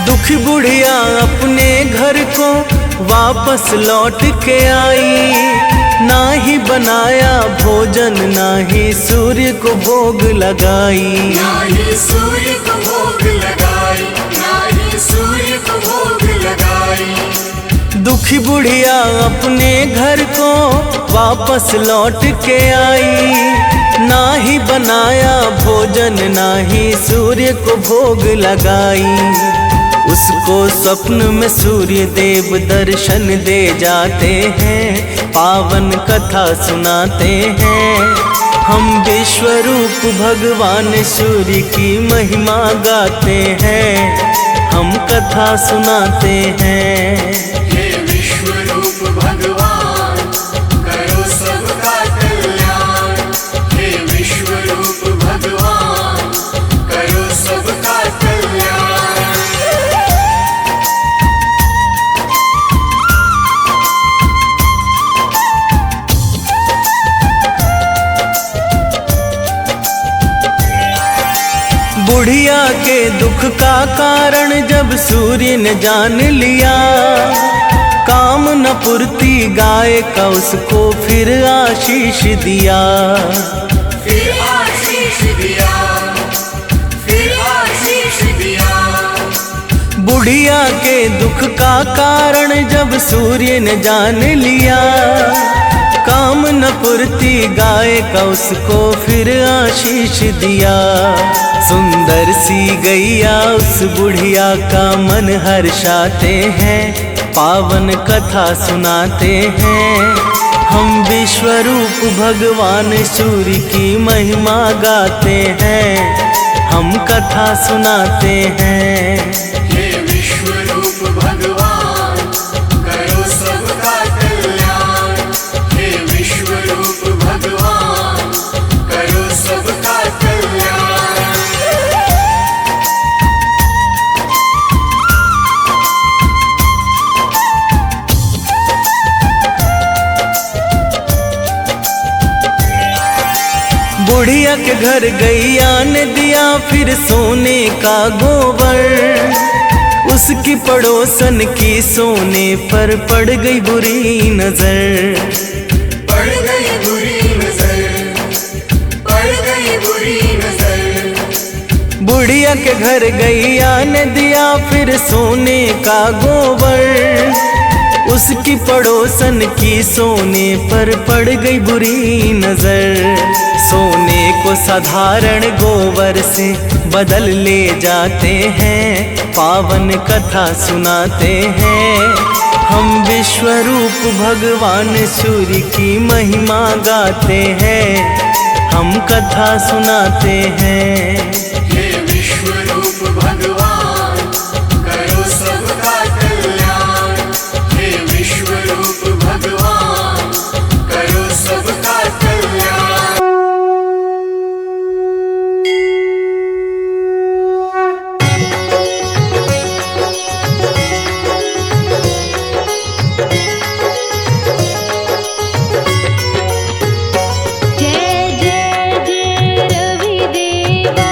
दुखी बुढ़िया अपने घर को वापस लौट के आई। ना ही बनाया भोजन, ना ही सूर्य को भोग लगाई। ना ही सूर्य को भोग लगाई, ना ही सूर्य को भोग लगाई। दुखी बुढ़िया अपने घर को वापस लौट के आई। ना ही बनाया भोजन, ना ही सूर्य को भोग लगाई। उसको स्वप्न में सूर्य देव दर्शन दे जाते हैं, पावन कथा सुनाते हैं। हम विश्वरूप भगवान सूर्य की महिमा गाते हैं, हम कथा सुनाते हैं। बुढ़िया के दुख का कारण जब सूर्य ने जान लिया, काम न पूर्ति गाय का उसको फिर आशीष दिया। फिर आशीष दिया, फिर आशीष दिया। बुढ़िया के दुख का कारण जब सूर्य ने जान लिया, काम न पूर्ति गाय का उसको फिर आशीष दिया। सुंदर सी गैया उस बुढ़िया का मन हर्षाते हैं, पावन कथा सुनाते हैं। हम विश्वरूप भगवान सूर्य की महिमा गाते हैं, हम कथा सुनाते हैं। हे विश्वरूप भगवान करो सबका कल्याण, हे विश्वरूप भगवान करो सबका कल्याण। बुढ़िया के घर गैया ने दिया फिर सोने का गोबर, उसकी पड़ोसन की सोने पर पड़ गई बुरी नजर। पड़ गई बुरी नजर, पड़ गई बुरी नजर। बुढ़िया के घर गैया ने दिया फिर सोने का गोबर, उसकी पड़ोसन की सोने पर पड़ गई बुरी नजर। सोने को साधारण गोबर से बदल ले जाते हैं, पावन कथा सुनाते हैं। हम विश्वरूप भगवान सूर्य की महिमा गाते हैं, हम कथा सुनाते हैं। हे विश्वरूप भगवान करो सबका कल्याण, हे विश्वरूप भगवान करो सबका कल्याण। जय जय जय रवि देवा,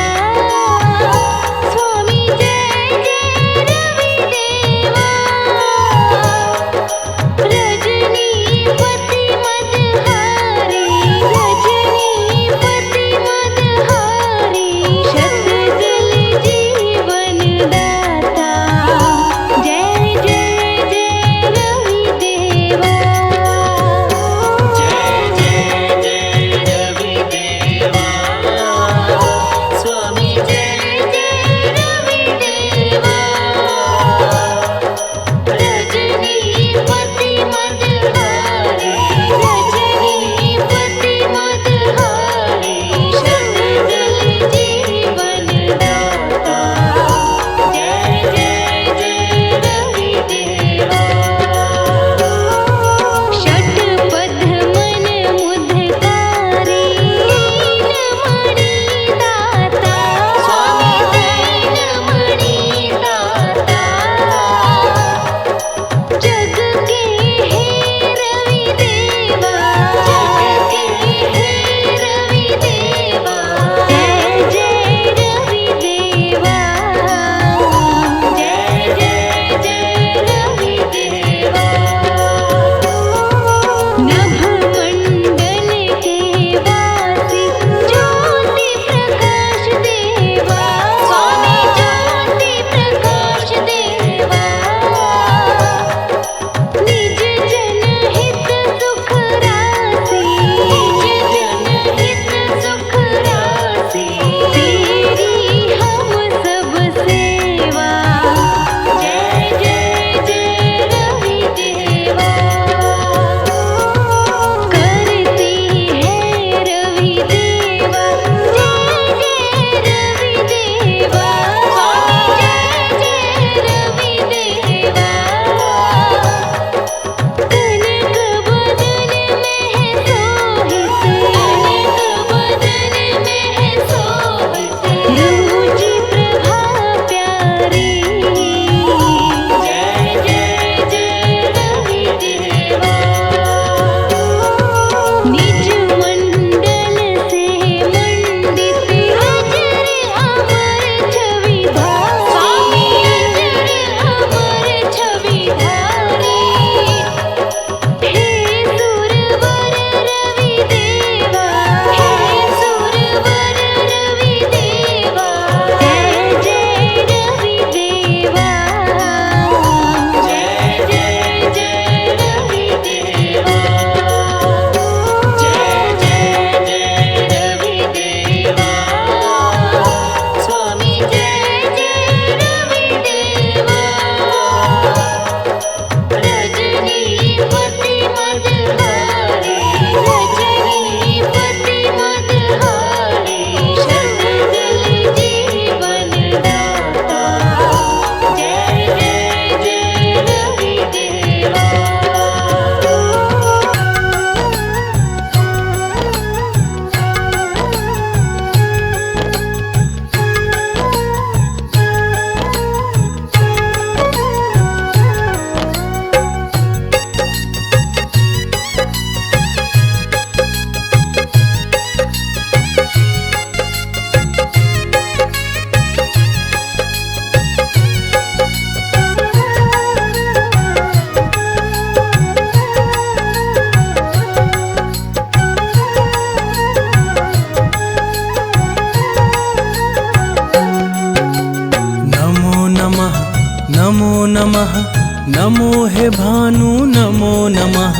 नमो हे भानु नमो नमः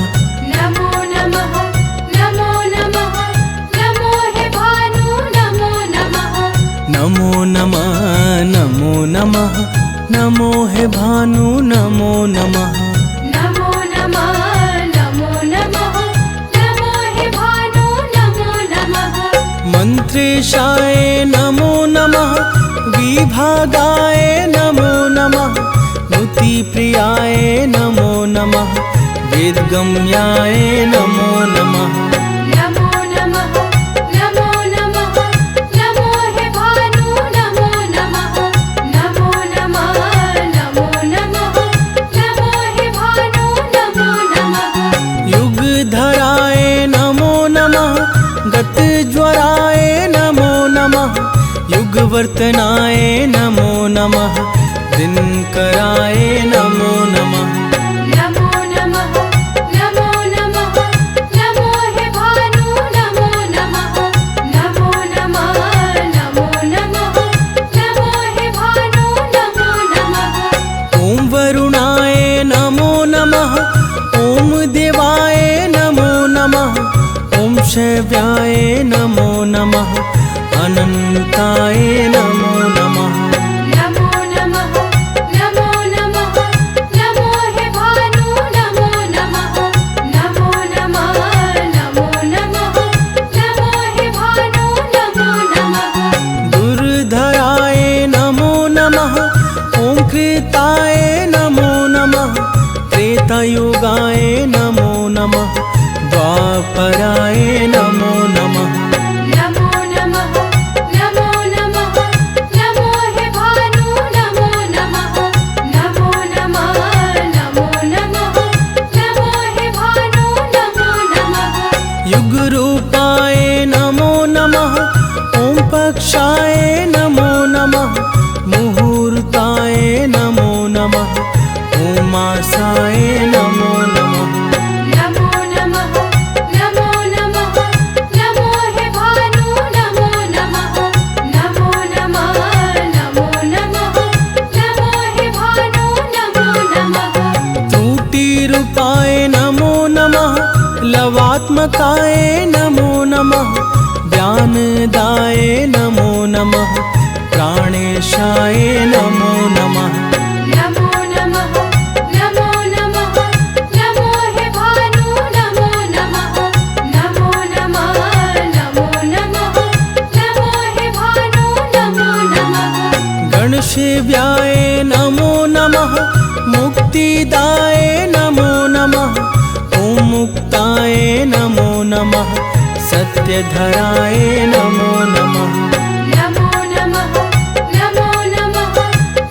नमो नमः नमो नमः नमो हे भानु नमो नमः नमो नमः नमो नमः नमो हे भानु नमो नमः नमो नमः नमो नमः नमो हे भानु नमो नमः मंत्रेशाय नमो नमः विभागाय नमो नमः नुतिप्रियाय नमो नमः वेदगम्याय नमो नमः नमो नमः नमो नमः नमो हे भानु नमो नमः नमो नमः नमो नमः नमो हे भानु नमो नमः युगधराय नमो नमः गतज्वराय नमो नमः युगवर्तनाय नमो नमः दिनकराय नमो नमः नमो नमः नमो नमः नमो हे भानु नमो नमः नमो नमः नमो नमः नमो हे भानु नमो नमः ॐ वरुणाय नमो नमः ॐ देवाय नमो नमः ॐ शैव्याय नमो नमः अनन्ताय नमो नमः नमो नमः नमो नमः नमो हे भानु नमो नमः नमो नमः नमो नमः नमो हे भानु नमो नमः दुर्धराय नमो नमः ॐ कृताय नमो नमः त्रेतायुगाय नमो नमः द्वापराय नमो नमः नमो नमः नमो नमः नमो हे भानु नमो नमः नमो नमः नमो नमः नमो हे भानु नमो नमः युगरूपाय नमो नमः ॐ पक्षाय नमो नमः मुहूर्ताय नमो नमः ॐ मासाय नमो नमः नमो नमः नमो नमः नमो हे भानु नमो नमः नमो नमः नमो नमः नमो हे भानु नमो नमः त्रुटिरूपाय नमो नमः लवात्मकाय नमो नमः ज्ञानदाय नमो नमः प्राणेशाय नमो नमः नमो नमः नमो नमः नमो हे भानु नमो नमः नमो नमः नमो नमः नमो हे भानु नमो नमः गणशिव्याय नमो नमः मुक्तिदाय नमो नमः ॐ मुक्ताय नमो नमः सत्यधराय नमो नमः नमो नमः नमो नमः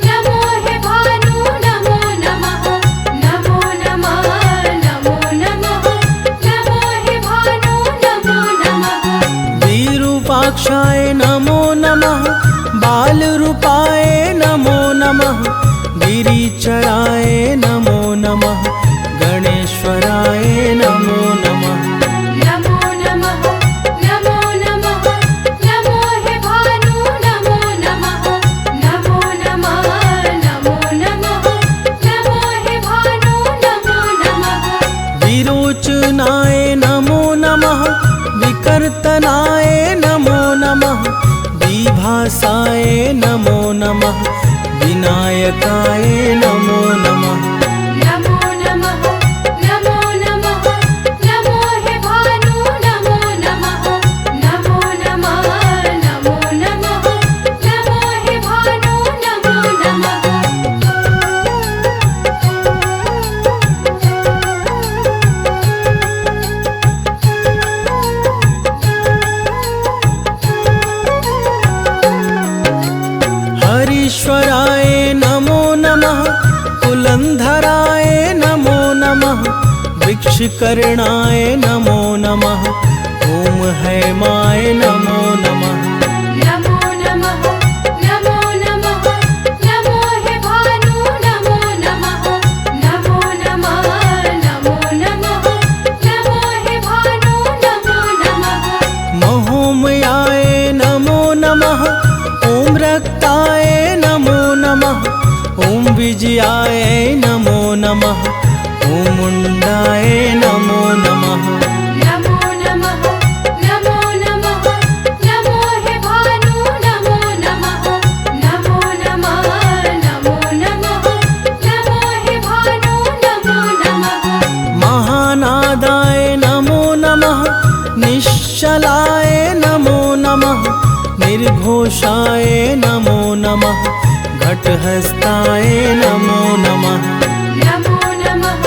नमो हे भानु नमो नमः नमो नमः नमो नमः नमो हे भानु नमो नमः विरूपाक्षाय नमो नमः बालरूपाय नमो नमः गिरिचराय नमो नमः गणेश्वराय नमो नमः नमो नमः नमो नमः नमो हे भानु नमो नमः नमो नमः नमो नमः नमो हे भानु नमो नमः विरोचनाय नमो नमः विकर्तनाय नमो नमः विभासाय नमो नमः विनायकाय नमो नमः नमो नमः नमो नमः नमो हे भानु नमो नमः नमो नमः नमो नमः नमो हे भानु नमो नमः हरीश्वराय नमो नमः कुलंधराय नमो नमः वृक्षकर्णाय नमो नमः ॐ हैमाय नमो नमः नमो नमः नमो नमः नमो हे भानु नमो नमः नमो नमः नमो नमः नमो हे भानु नमो नमः महोमयाय नमो नमः ॐ रक्ताय नमो नमः ॐ विजयाय नमो नमः मुंडाय नमो नमः। नमो नमः नमो नमः नमो हे भानु नमो नमः नमो नमः नमो नमः नमो हे भानु नमो नमः। महानादाय नमो नमः। निश्चलाय नमो नमः। निर्घोषाय नमो नमः। घटहस्ताय नमो नमः। नमो नमः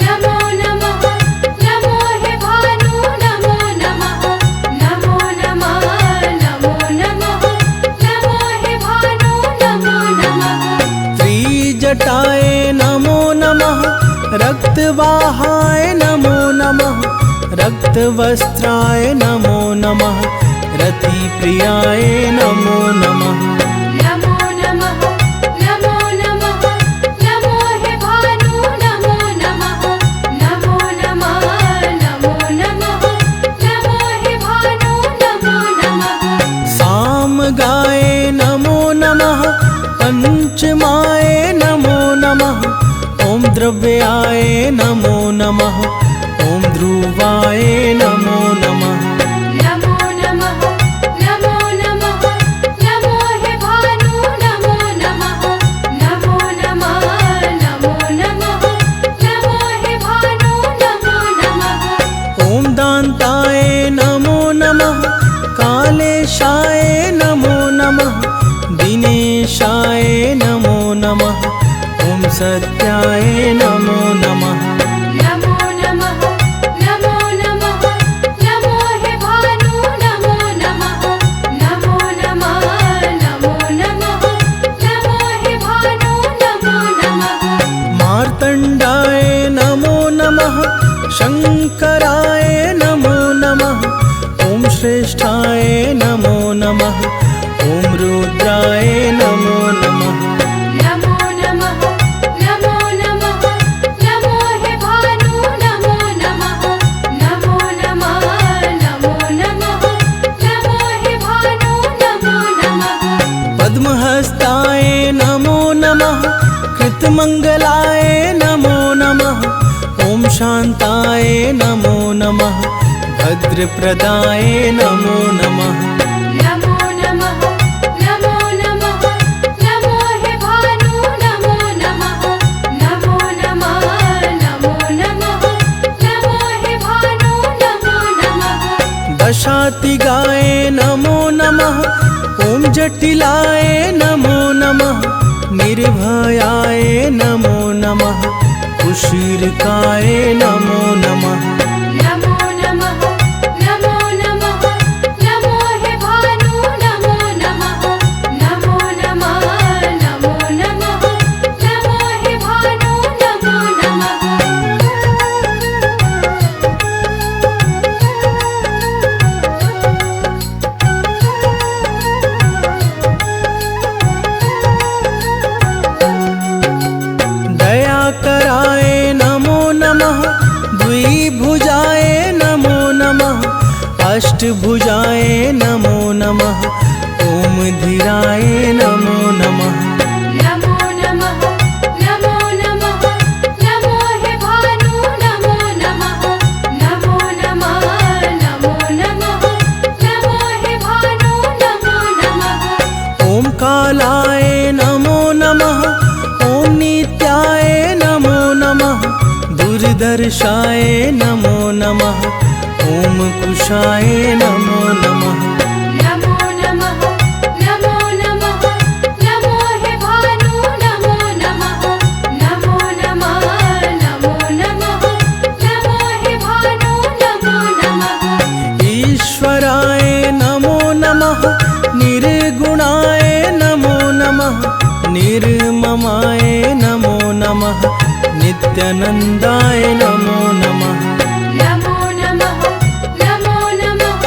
नमो नमः नमो हे भानु नमो नमः नमो नमः नमो नमः नमो हे भानु नमो नमः। त्रिजटाय नमो नमः। रक्तवाहाय नमो नमः। रक्तवस्त्राय नमो नमः। रतिप्रियाय नमो नमः। नमो नमः नमो नमः नमो हे भानु नमो नमः नमो नमः नमो नमः नमो हे भानु नमो नमः। सामगाय नमो नमः। पंचमाय नमो नमः। ॐ द्रव्याय नमो नमः। ॐ ध्रुवाय नमो नमः। नमो नमः नमो नमः नमो हे भानु नमो नमः नमो नमः नमो नमः नमो हे भानु नमो नमः। ॐ दान्ताय नमो नमः। कालेशाय नमो नमः। दिनेशाय नमो नमः। ॐ सत्याय नमो नमः। नमो नमः नमो नमः नमो हे भानु नमो नमः नमो नमः नमो नमः नमो हे भानु नमो नमः। मार्तण्डाय नमो नमः। शङ्कराय नमो नमः। ॐ श्रेष्ठाय नमो नमः। ॐ रुद्राय नमो नमः। नमो नमः नमो नमः नमो हे भानु नमो नमः नमो नमः नमो नमः नमो हे भानु नमो नमः। पद्महस्ताय नमो नमः। कृतमङ्गलाय नमो नमः। ॐ शान्ताय नमो नमः। भद्रप्रदाय नमो नमः। नमो नमः नमो नमः नमो हे भानु नमो नमः नमो नमः नमो नमः नमो हे भानु नमो नमः। दशातिगाय नमो नमः। ॐ जटिलाय नमो नमः। निर्भयाय नमो नमः। कुशीर्काय नमो नमः। नमो नमः नमो नमः नमो हे भानु नमो नमः नमो नमः नमो नमः नमो हे भानु नमो नमः। दयाकराय नमो नमः। द्विभुजाय नमो नमः। अष्टभुजाय नमो नमः। ॐ धीराय नमो नमः। नमो नमः नमो नमः नमो हे भानु नमो नमः नमो नमः नमो नमः नमो हे भानु नमो नमः। ॐ कालाय नमो नमः। ॐ नित्याय नमो नमः। दुर्दर्शाय नमो नमः। ॐ कुशाय नमो नमः। नमो नमः नमो नमः नमो हे भानु नमो नमः नमो नमः नमो नमः नमो हे भानु नमो नमः। ईश्वराय नमो नमः। निर्गुणाय नमो नमः। निर्ममाय नमो नमः। नित्यानन्दाय नमो नमः। नमो नमः नमो नमः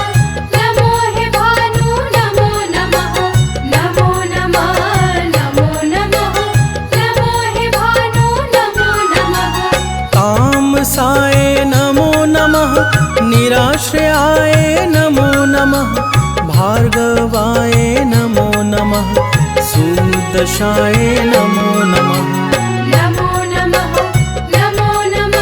नमो हे भानु नमो नमः नमो नमः नमो नमः नमो हे भानु नमो नमः। तामसाय नमो नमः। निराश्रयाय नमो नमः। भार्गवाय नमो नमः। सुदशाय नमो नमः। नमो नमः नमो नमः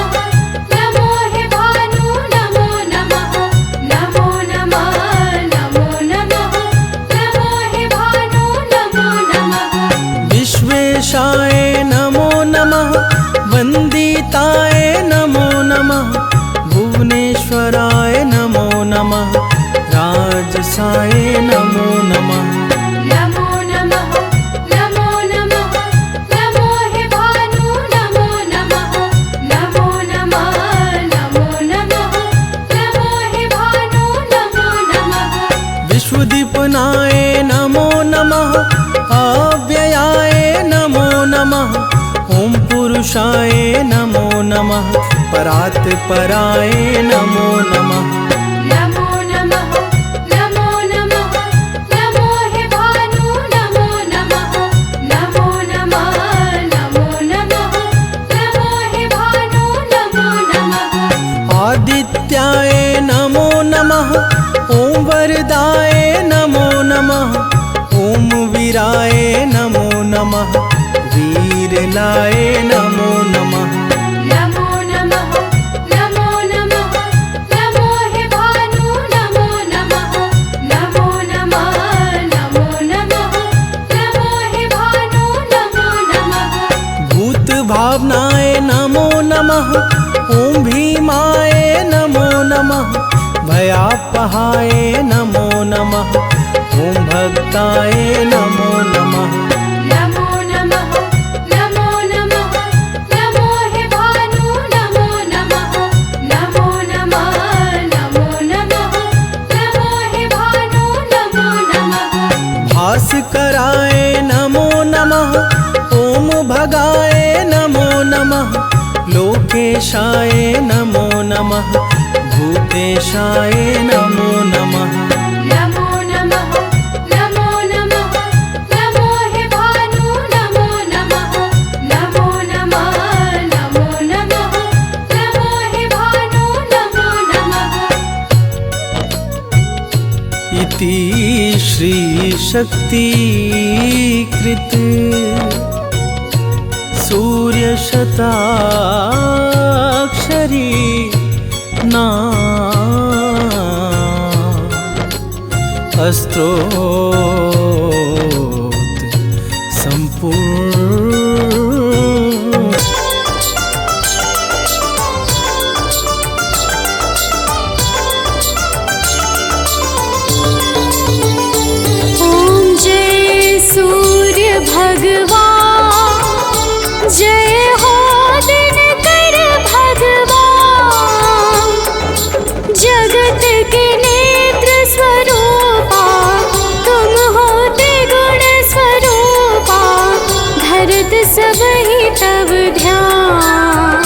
राजेश्वराय नमो नमः, राजसाय नमो नमः। नमो नमः नमो नमः नमो हे भानु नमो नमः नमो नमः नमो नमः नमो हे भानु नमो नमः। विश्वदीपनाय नमो नमः, अव्ययाय नमो नमः, ओम पुरुषाय नमो नमः, परात्पराय नमो नमः। नमो नमः नमो नमः नमो हे भानु नमो नमः नमो नमः नमो नमः नमो हे भानु नमो नमः। आदित्याय नमो नमः, ओम वरदाय नमो नमः, ओम वीराय नमो नमः, वीरलाय नमो नमः। नमो नमः नमो नमः नमो हे भानु नमो नमः नमो नमः नमो नमः नमो हे भानु नमो नमः। भूत भावनाय नमो नमः, ओम भीमाय नमो नमः, भयापहाय नमो नमः, ओम भक्ताय नमो नमः। नमो नमः नमो नमः नमो हे भानु नमो नमः नमो नमः नमो नमः नमो हे भानु नमो नमः। भास्कराय नमो नमः, ओम भगाय नमो नमः, लोकेशाय नमो नमः, भूतेशाय नमो नमः। नमो नमः नमो नमः नमो हे भानु नमो नमः नमो नमः नमो नमः नमो हे भानु नमो नमः। इति श्री शक्तिकृत सूर्यशताक्षरी स्तोत्र संपूर्ण। ओम जय सूर्य भगवान, जय हो दिनकर भगवान, जगत के नेत्र स्वरूपा तुम होते गुण स्वरूपा, धरत सब ही तब ध्यान।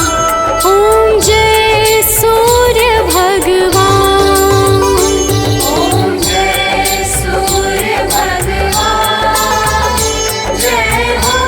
ओम जय सूर्य भगवान, ओम जय सूर्य भगवान, जय हो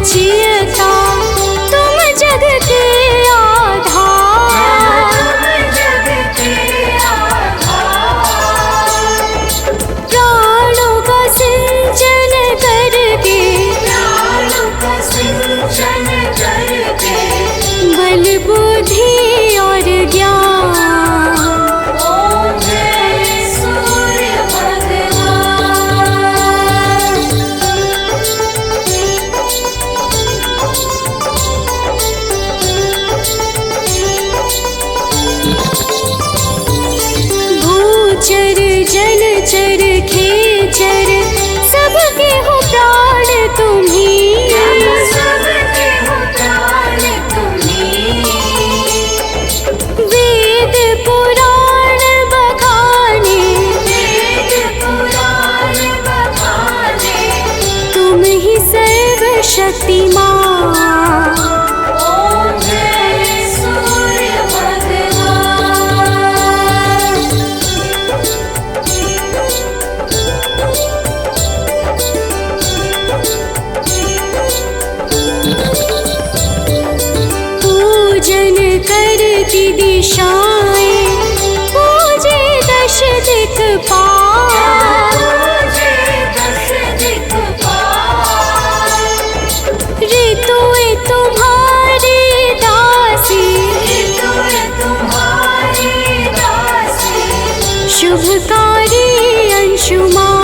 जियता तुम जग के आधार। प्राणों का सिंचन करके बल बुद्धि और ज्ञान। ओम जय सूर्य भगवान। भूचर जलचर खेचर सबके हो प्राण तुम्ही। सबके हो प्राण तुम्ही। वेद पुराण बखाने वेद पुराण बखाने तुम ही सर्वशक्तिमान। ओम जय सूर्य भगवान। पूजन करती दिशाएं पूजे दश दिक्पाल। पूजे दश दिक्पाल। ऋतुएं तुम्हारी दासी ऋतुएं तुम्हारी दासी। शुभकारी अंशुमान।